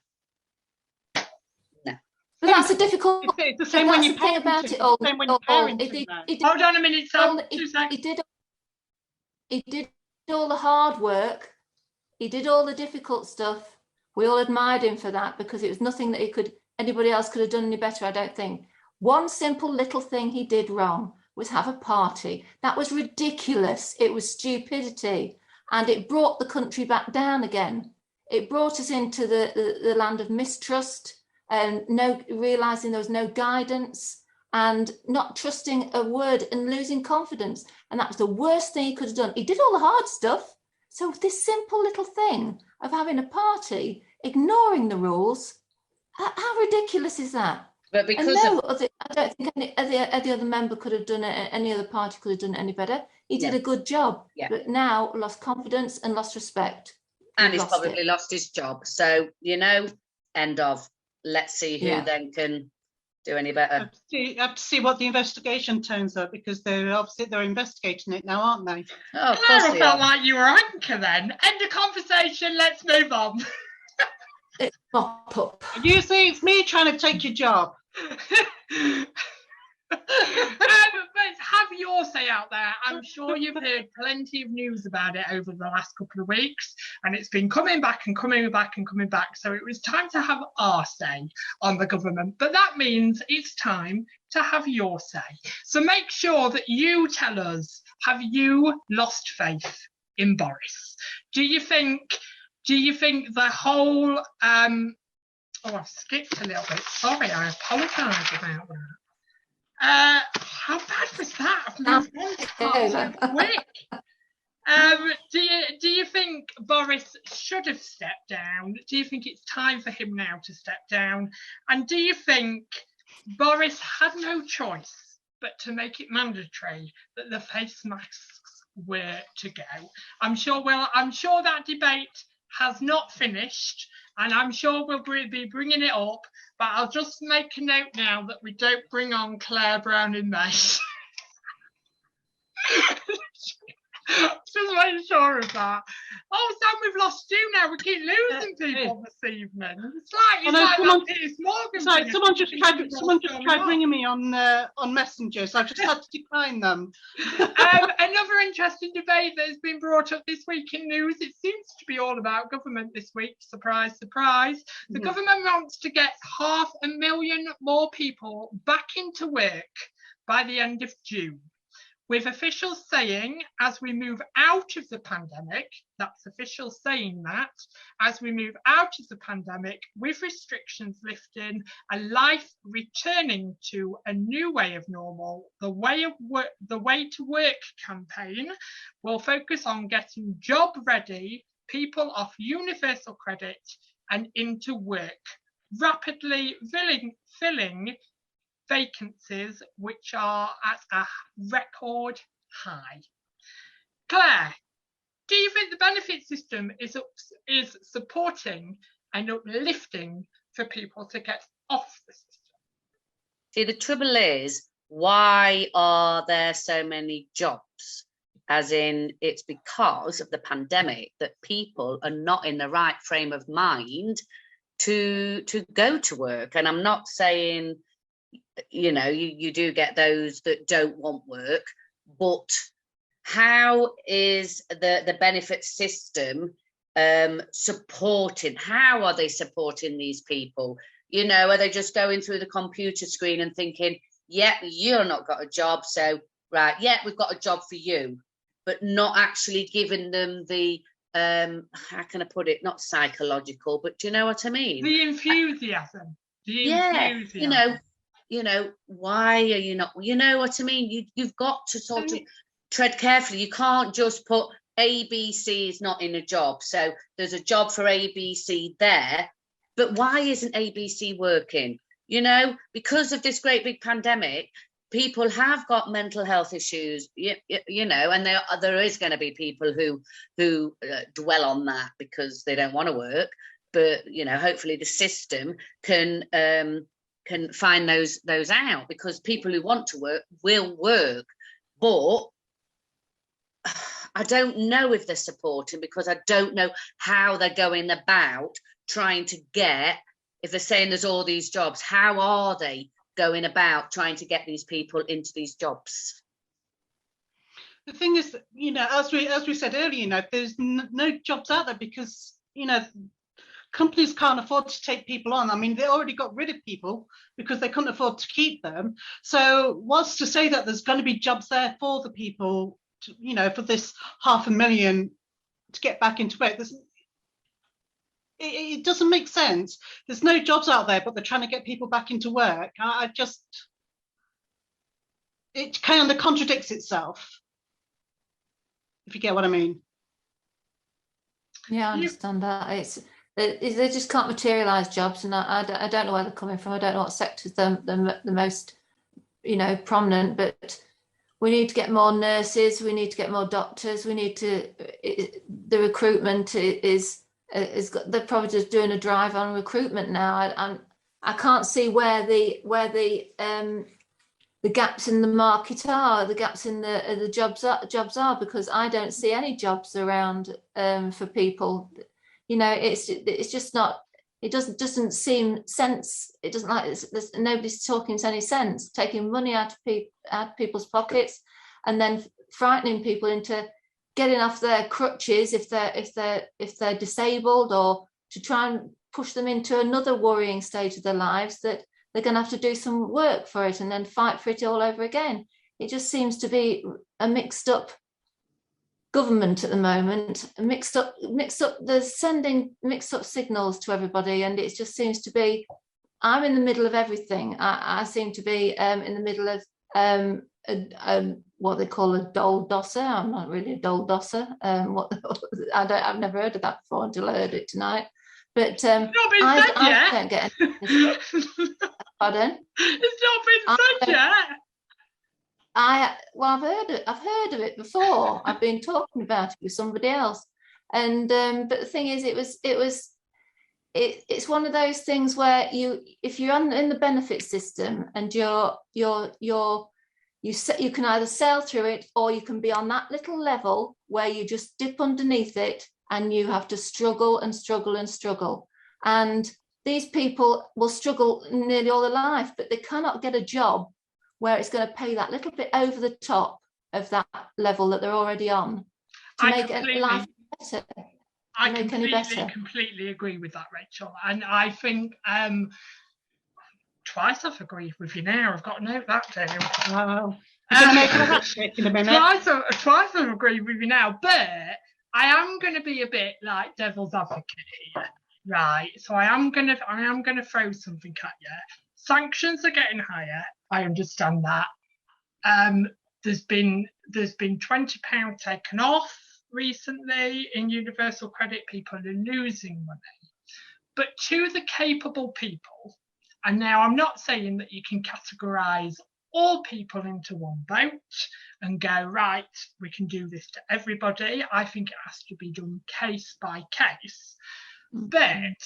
But that's a difficult. It's the same when you thing about it all. Hold on a minute, Sam. He did all the hard work. He did all the difficult stuff. We all admired him for that because it was nothing that anybody else could have done any better, I don't think. One simple little thing he did wrong was have a party. That was ridiculous. It was stupidity. And it brought the country back down again. It brought us into the land of mistrust and realizing there was no guidance and not trusting a word and losing confidence. And that was the worst thing he could have done. He did all the hard stuff. So this simple little thing of having a party, ignoring the rules, how ridiculous is that? But because I don't think any other member could have done it, any other party could have done it any better. He did a good job, but now lost confidence and lost respect. And he's probably lost his job. So, you know, end of. Let's see who then can do any better. You have to see what the investigation turns up, because they're investigating it now, aren't they? Oh, of course I felt like you were anchor then. End of conversation. Let's move on. Mop up. You see, it's me trying to take your job. But have your say out there. I'm sure you've heard plenty of news about it over the last couple of weeks, and it's been coming back and coming back and coming back. So it was time to have our say on the government. But that means it's time to have your say. So make sure that you tell us, have you lost faith in Boris? Do you think the whole I've skipped a little bit. Sorry, I apologise about that. How bad was that? I've moved on so quick. Do you think Boris should have stepped down? Do you think it's time for him now to step down? And do you think Boris had no choice but to make it mandatory that the face masks were to go? I'm sure that debate has not finished, and I'm sure we'll be bringing it up, but I'll just make a note now that we don't bring on Claire Brown in May. Just make sure of that. Oh, Sam, we've lost you now. We keep losing people this evening. It's like Piers Morgan. Sorry, someone just tried ringing me on Messenger, so I've just had to decline them. Another interesting debate that has been brought up this week in news. It seems to be all about government this week. Surprise, surprise. The government wants to get 500,000 more people back into work by the end of June, with officials saying as we move out of the pandemic, that's officials saying that, as we move out of the pandemic, with restrictions lifting and life returning to a new way of normal, the Way to Work campaign will focus on getting job-ready people off universal credit and into work, rapidly filling vacancies which are at a record high. Claire, do you think the benefit system is supporting and uplifting for people to get off the system? See, the trouble is, why are there so many jobs? As in, it's because of the pandemic that people are not in the right frame of mind to go to work. And I'm not saying, you know, you do get those that don't want work, but how is the benefit system supporting? How are they supporting these people? You know, are they just going through the computer screen and thinking, yeah, you're not got a job, so right, yeah, we've got a job for you, but not actually giving them the how can I put it, not psychological, but do you know what I mean? The enthusiasm. You know, why are you not, you know what I mean? You've got to sort of tread carefully. You can't just put ABC is not in a job, so there's a job for ABC there, but why isn't ABC working? You know, because of this great big pandemic, people have got mental health issues, you know, and there is going to be people who dwell on that because they don't want to work, but, you know, hopefully the system can find those out, because people who want to work will work. But I don't know if they're supporting, because I don't know how they're going about trying to get, if they're saying there's all these jobs, how are they going about trying to get these people into these jobs? The thing is, you know, as we said earlier, you know, there's no jobs out there because, you know, companies can't afford to take people on. I mean, they already got rid of people because they couldn't afford to keep them. So what's to say that there's going to be jobs there for the people, to, you know, for this 500,000 to get back into work? It doesn't make sense. There's no jobs out there, but they're trying to get people back into work. It kind of contradicts itself, if you get what I mean. Yeah, I understand that. They just can't materialise jobs, and I don't know where they're coming from. I don't know what sectors the most, you know, prominent, but we need to get more nurses, we need to get more doctors, we need to, the recruitment they're probably just doing a drive on recruitment now. I can't see where the gaps in the market are, the gaps in the jobs are, because I don't see any jobs around for people. You know, it's just not. It doesn't seem sense. It doesn't like there's nobody's talking any sense. Taking money out of people's pockets, and then frightening people into getting off their crutches if they're disabled, or to try and push them into another worrying stage of their lives that they're going to have to do some work for it and then fight for it all over again. It just seems to be a mixed up government at the moment, mixed up. They're sending mixed up signals to everybody, and it just seems to be I'm in the middle of everything. I seem to be in the middle of what they call a dole dosser. I'm not really a dole dosser. I've never heard of that before until I heard it tonight. But I don't get any. Pardon? It's not been said yet. I've heard of it before. I've been talking about it with somebody else, and but the thing is, it's one of those things where if you're in the benefit system and you can either sail through it, or you can be on that little level where you just dip underneath it and you have to struggle and struggle and struggle. And these people will struggle nearly all their life, but they cannot get a job where it's going to pay that little bit over the top of that level that they're already on to make life better. I completely agree with that, Rachel. And I think twice I've agreed with you now. I've got to note that down. Wow. You're going to make a hat trick in a minute. Twice I've agreed with you now, but I am going to be a bit like devil's advocate here, right? So I am going to throw something at you. Sanctions are getting higher. I understand that. There's been £20 taken off recently in universal credit. People are losing money, but to the capable people, and now I'm not saying that you can categorize all people into one boat and go, right, we can do this to everybody. I think it has to be done case by case. But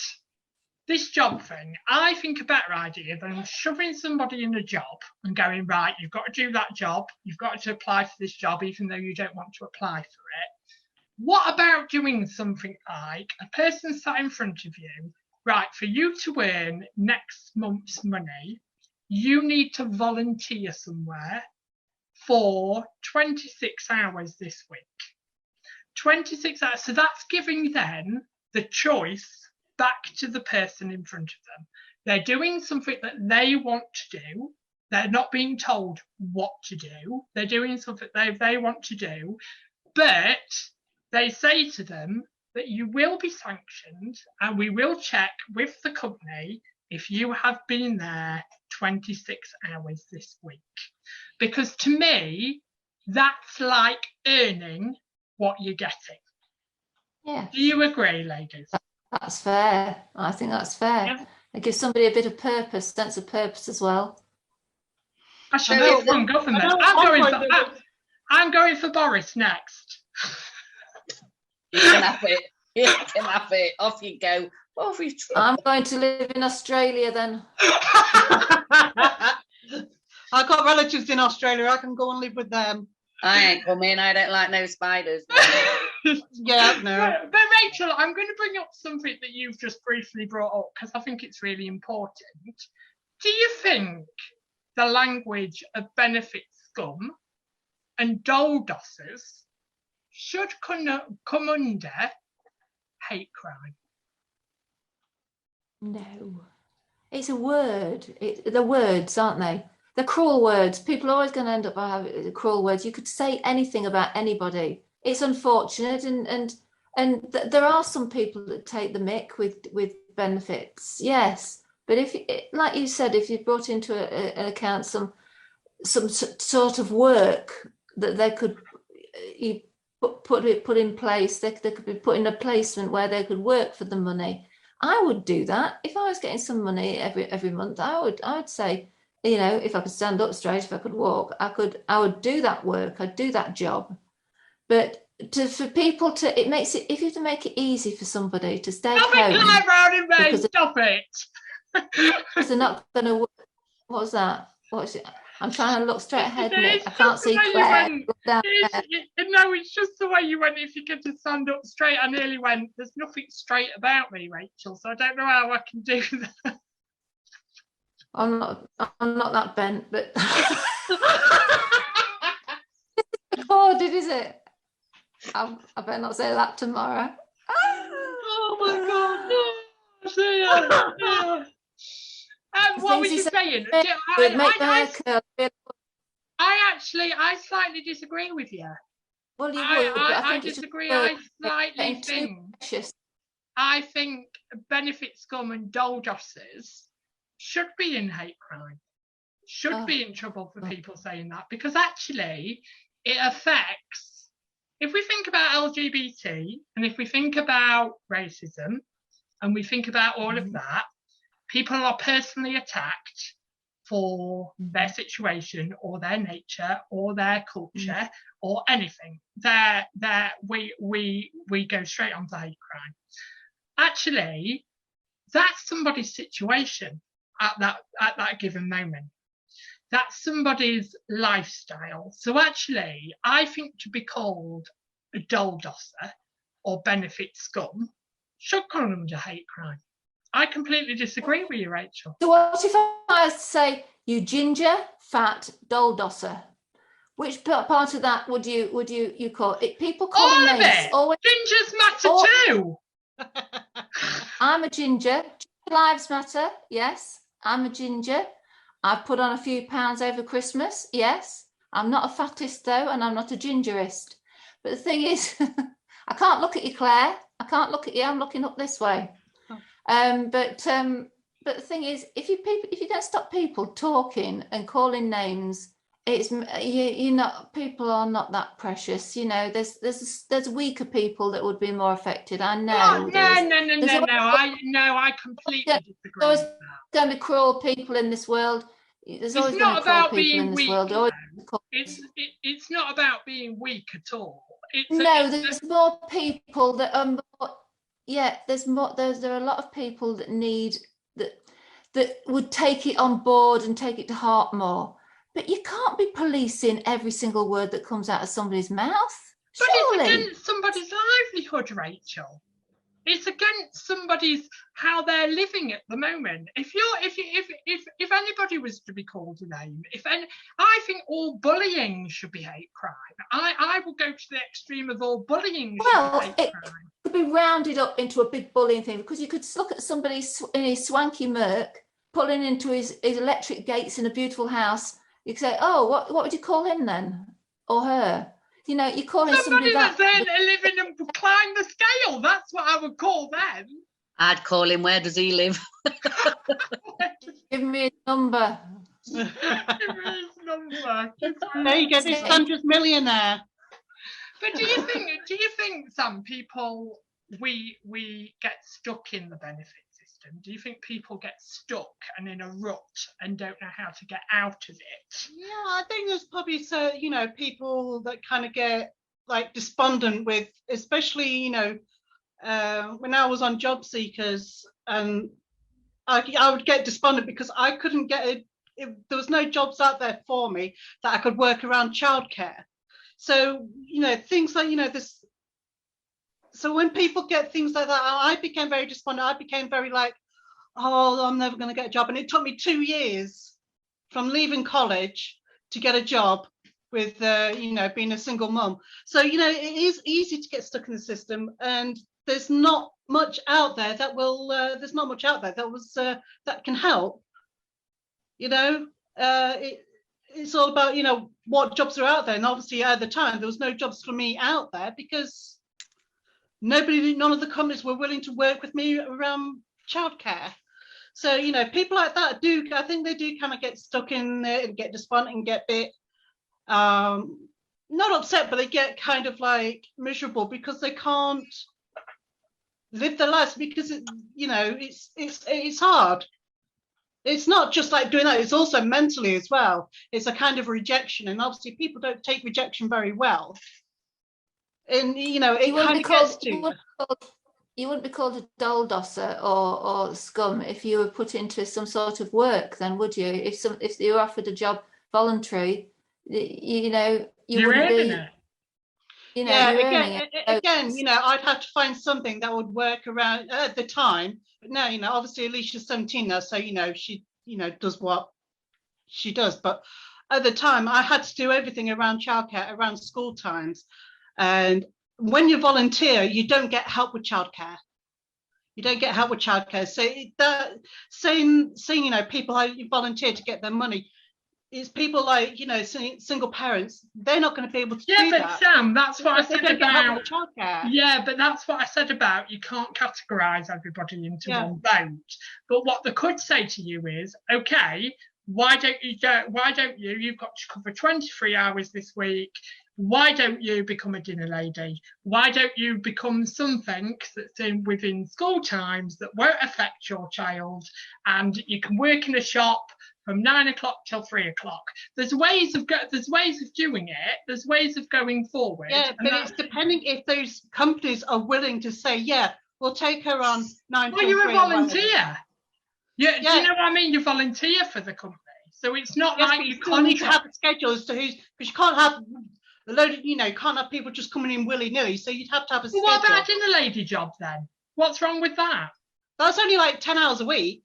this job thing, I think a better idea than shoving somebody in a job and going, right, you've got to do that job, you've got to apply for this job even though you don't want to apply for it. What about doing something like a person sat in front of you, right, for you to earn next month's money, you need to volunteer somewhere for 26 hours this week. 26 hours. So that's giving them the choice back to the person in front of them. They're doing something that they want to do. They're not being told what to do. They're doing something they want to do. But they say to them that you will be sanctioned and we will check with the company if you have been there 26 hours this week. Because to me, that's like earning what you're getting. Yeah. Do you agree, ladies? That's fair. I think that's fair. Yeah. It gives somebody a bit of purpose, sense of purpose as well. I should be from government. I'm going for Boris next. You can have it. You can have it. Off you go. I'm going to live in Australia then. I've got relatives in Australia. I can go and live with them. I ain't coming. I don't like no spiders. Yeah, no. But Rachel, I'm going to bring up something that you've just briefly brought up because I think it's really important. Do you think the language of benefit scum and dole dossers should come under hate crime? No. It's a word. They're words, aren't they? They're cruel words. People are always going to end up having cruel words. You could say anything about anybody. It's unfortunate, and there are some people that take the mick with benefits, yes. But if, like you said, if you brought into an account some sort of work that they could put in place, they could be put in a placement where they could work for the money. I would do that if I was getting some money every month. I would say, you know, if I could stand up straight, if I could walk, I would do that work. I'd do that job. But for people to, it makes it, if you have to make it easy for somebody to stay home. Stop it. Because they're not going to. What was that? What is it? I'm trying to look straight ahead, Nick. I can't see Claire. No, it's just the way you went. If you get to stand up straight, I nearly went, there's nothing straight about me, Rachel, so I don't know how I can do that. I'm not that bent, but it's recorded, is it? I better not say that tomorrow. Oh my God. What were you saying? I slightly disagree with you. Well, you would. I disagree. I slightly think. I think benefit scum and dole dossers should be in hate crime, should be in trouble for people saying that, because actually it affects, if we think about LGBT and if we think about racism and we think about all of that, people are personally attacked for their situation or their nature or their culture or anything. We go straight onto hate crime. Actually, that's somebody's situation at that given moment. That's somebody's lifestyle. So actually, I think to be called a doll dosser or benefit scum should come under hate crime. I completely disagree with you, Rachel. So what if I say, you ginger, fat, doll dosser? Which part of that would you call it? People call all names. Of it. Always, Gingers matter too. I'm a ginger. Lives matter. Yes, I'm a ginger. I've put on a few pounds over Christmas. Yes, I'm not a fattest though, and I'm not a gingerist. But the thing is, I can't look at you, Claire. I can't look at you. I'm looking up this way. But the thing is, if you don't stop people talking and calling names, it's people are not that precious. You know, there's weaker people that would be more affected. I know. No. I completely disagree. There's going to be cruel people in this world. There's always going to be cruel people in this world. It's not about being weak at all. There's more people that are more. Yeah, there's more. There are a lot of people that need that would take it on board and take it to heart more. But you can't be policing every single word that comes out of somebody's mouth. But surely. It's against somebody's livelihood, Rachel. It's against somebody's how they're living at the moment. If anybody was to be called a name, I think all bullying should be hate crime. I will go to the extreme of all bullying. Well, it could be rounded up into a big bullying thing, because you could look at somebody in his swanky Merc pulling into his electric gates in a beautiful house. You could say, oh, what would you call him then, or her? You know, you're calling somebody that's living and climb the scale. That's what I would call them. I'd call him, where does he live? Give me a number. Give me his number. There you go, this Sandra's millionaire. But do you think some people we get stuck in the benefit system? Do you think people get stuck and in a rut and don't know how to get out of it? Yeah, I think there's probably people that kind of get like despondent with, especially when I was on Job Seekers, and I would get despondent because I couldn't get there was no jobs out there for me that I could work around childcare. So things like this. So when people get things like that, I became very despondent. I became very like, oh, I'm never going to get a job. And it took me 2 years from leaving college to get a job with, being a single mum. So, it is easy to get stuck in the system, and there's not much out there that will, that can help. It's all about, what jobs are out there. And obviously at the time, there was no jobs for me out there because none of the companies were willing to work with me around childcare. So, people like that I think they do kind of get stuck in there and get despondent and get a bit, not upset, but they get kind of like miserable because they can't live their lives because, it's hard. It's not just like doing that, it's also mentally as well. It's a kind of rejection, and obviously people don't take rejection very well. And, it kind of gets to you. You wouldn't be called a doll dosser or scum if you were put into some sort of work, then, would you? If you were offered a job voluntary, you wouldn't be. Again, I'd have to find something that would work around at the time. But now, obviously Alicia's 17 now, so she, does what she does. But at the time, I had to do everything around childcare, around school times, and when you volunteer, you don't get help with childcare. So saying people you volunteer to get their money, it's people like, you know, single parents, they're not going to be able to Yeah, do but that. Sam, that's what I They said don't get help about. with childcare. Yeah, but that's what I said about you can't categorise everybody into Yeah. one boat. But what they could say to you is, okay, why don't you? You've got to cover 23 hours this week. Why don't you become a dinner lady? Why don't you become something that's within school times that won't affect your child, and you can work in a shop from 9 o'clock till 3 o'clock. There's ways of doing it. There's ways of going forward. Yeah, but it's depending if those companies are willing to say, yeah, we'll take her on 9 Well, till you're 3 a or whatever. volunteer. Yeah, do you know what I mean? You volunteer for the company, so it's not Yes, like but you you still need to have contract. a schedule as to who's, because you can't have a load of, you know, can't have people just coming in willy-nilly. So you'd have to have a Well, schedule. what about a dinner lady job then? What's wrong with that? That's only like 10 hours a week.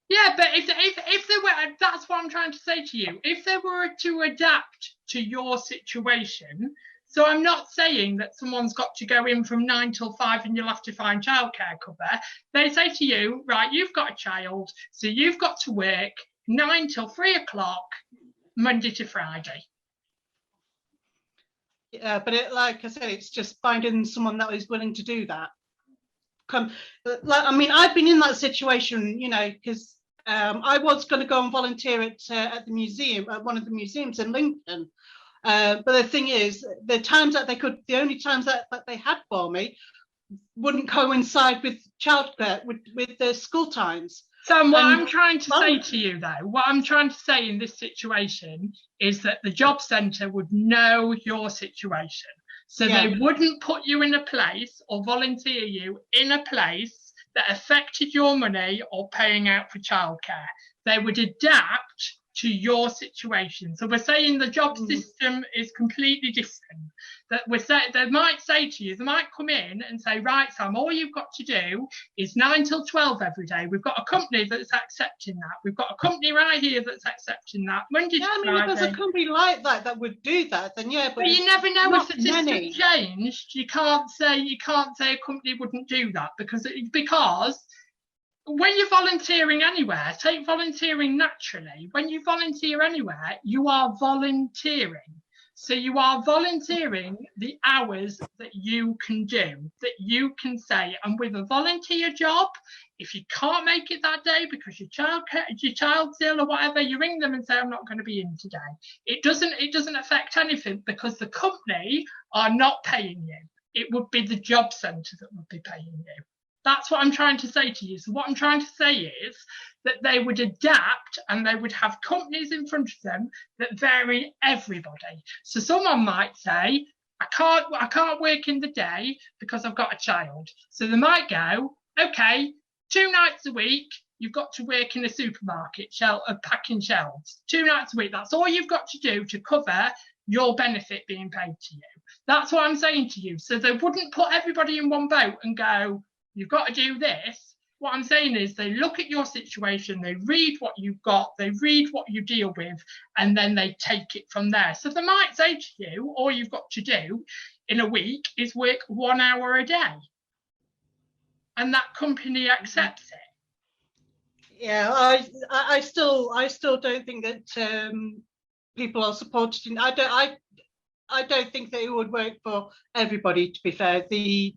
Yeah, but if they were, that's what I'm trying to say to you. If they were to adapt to your situation, so I'm not saying that someone's got to go in from 9 till 5 and you'll have to find childcare cover. They say to you, right, you've got a child, so you've got to work 9 till 3 o'clock, Monday to Friday. Yeah, but like I said, it's just finding someone that is willing to do that. I mean, I've been in that situation, you know, because I was going to go and volunteer at the museum, at one of the museums in Lincoln. But the thing is, the only times that they had for me wouldn't coincide with childcare, with the school times. So what I'm trying to say to you, though, what I'm trying to say in this situation is that the job centre would know your situation. So they wouldn't put you in a place or volunteer you in a place that affected your money or paying out for childcare. They would adapt to your situation. So we're saying the job system is completely different. That they might say to you, they might come in and say, right, Sam, all you've got to do is 9 till 12 every day. We've got a company that's accepting that. We've got a company right here that's accepting that. Monday to Friday. If there's a company like that would do that, then yeah. But you never know if the system changed. You can't say a company wouldn't do that because when you're volunteering anywhere, take volunteering naturally. When you volunteer anywhere, you are volunteering. So you are volunteering the hours that you can do, that you can say. And with a volunteer job, if you can't make it that day because your child's ill or whatever, you ring them and say, I'm not going to be in today. It doesn't affect anything because the company are not paying you. It would be the job centre that would be paying you. That's what I'm trying to say to you. So what I'm trying to say is that they would adapt and they would have companies in front of them that vary everybody. So someone might say, I can't work in the day because I've got a child. So they might go, okay, 2 nights a week, you've got to work in a supermarket, packing shelves. 2 nights a week, that's all you've got to do to cover your benefit being paid to you. That's what I'm saying to you. So they wouldn't put everybody in one boat and go, you've got to do this. What I'm saying is they look at your situation, they read what you've got, they read what you deal with, and then they take it from there. So they might say to you, all you've got to do in a week is work 1 hour a day. And that company accepts it. Yeah, I still don't think that people are supported. I don't think that it would work for everybody, to be fair, the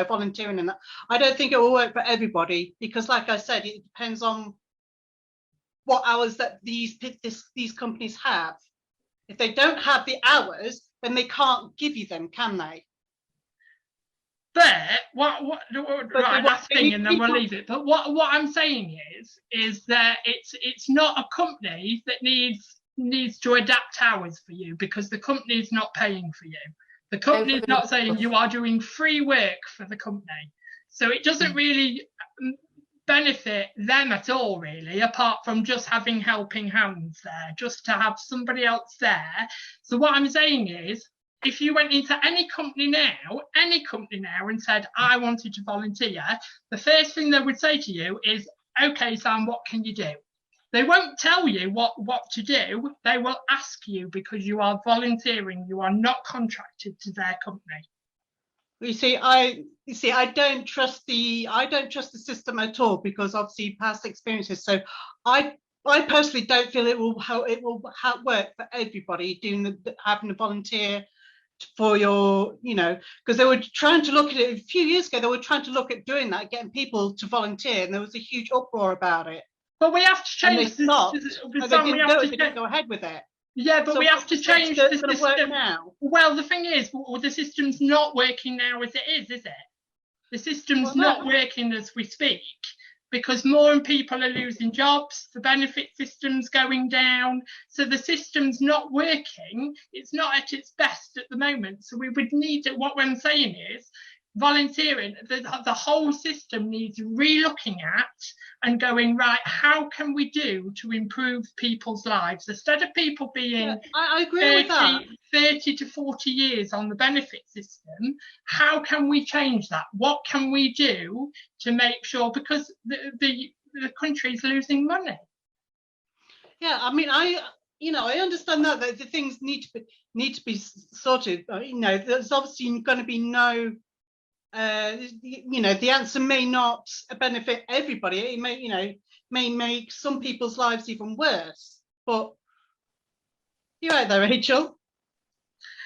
volunteering and that. I don't think it will work for everybody because, like I said, it depends on what hours that these companies have. If they don't have the hours, then they can't give you them, can they? But right, last thing, and then we'll leave it. But what I'm saying is that it's not a company that needs to adapt hours for you because the company is not paying for you. The company is not saying you are doing free work for the company. So it doesn't really benefit them at all, really, apart from just having helping hands there, just to have somebody else there. So what I'm saying is, if you went into any company now and said, I wanted to volunteer, the first thing they would say to you is, okay, Sam, what can you do? They won't tell you what to do. They will ask you because you are volunteering. You are not contracted to their company. You see, I don't trust the system at all because obviously past experiences. So I I personally don't feel it will work for everybody having a volunteer for your, because they were trying to look at it a few years ago. They were trying to look at doing that, getting people to volunteer, and there was a huge uproar about it. But we have to change and they stopped. They didn't go ahead with it. Yeah, but we have to change the system. Work now. Well, the thing is, the system's not working now as it is it? The system's not working as we speak, because more people are losing jobs, the benefit system's going down, so the system's not working. It's not at its best at the moment. So we would need what I'm saying is volunteering, the whole system needs re-looking at and going, right, how can we do to improve people's lives? Instead of people being I agree with that. 30 to 40 years on the benefit system, how can we change that? What can we do to make sure, because the country is losing money? Yeah, I mean, I understand that the things need to be sorted. There's obviously going to be no the answer may not benefit everybody. It may make some people's lives even worse. But you're right there, Rachel.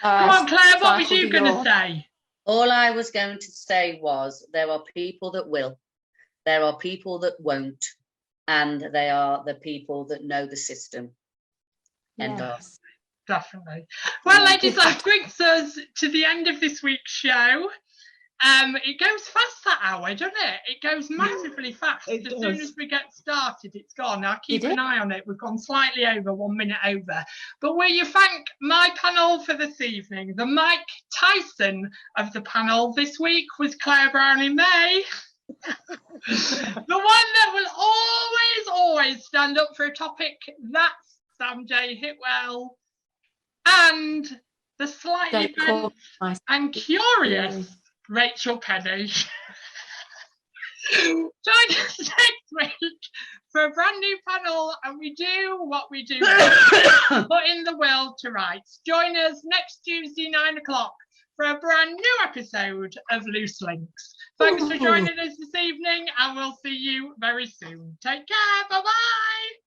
Come on, Claire, what was you going to say? All I was going to say was there are people that will, there are people that won't, and they are the people that know the system. End of. Definitely. Well, ladies, that brings us to the end of this week's show. It goes fast that hour, doesn't it? It goes massively fast. As soon as we get started, it's gone. I'll keep an eye on it. We've gone slightly over, 1 minute over. But will you thank my panel for this evening? The Mike Tyson of the panel this week was Claire Browning-May. The one that will always stand up for a topic, that's Sam J. Hitwell. And the slightly bent and curious Rachel Penny. Join us next week for a brand new panel, and we do what we do, putting the world to rights. Join us next Tuesday, 9 o'clock, for a brand new episode of Loose Links. Thanks for joining us this evening, and we'll see you very soon. Take care. Bye-bye.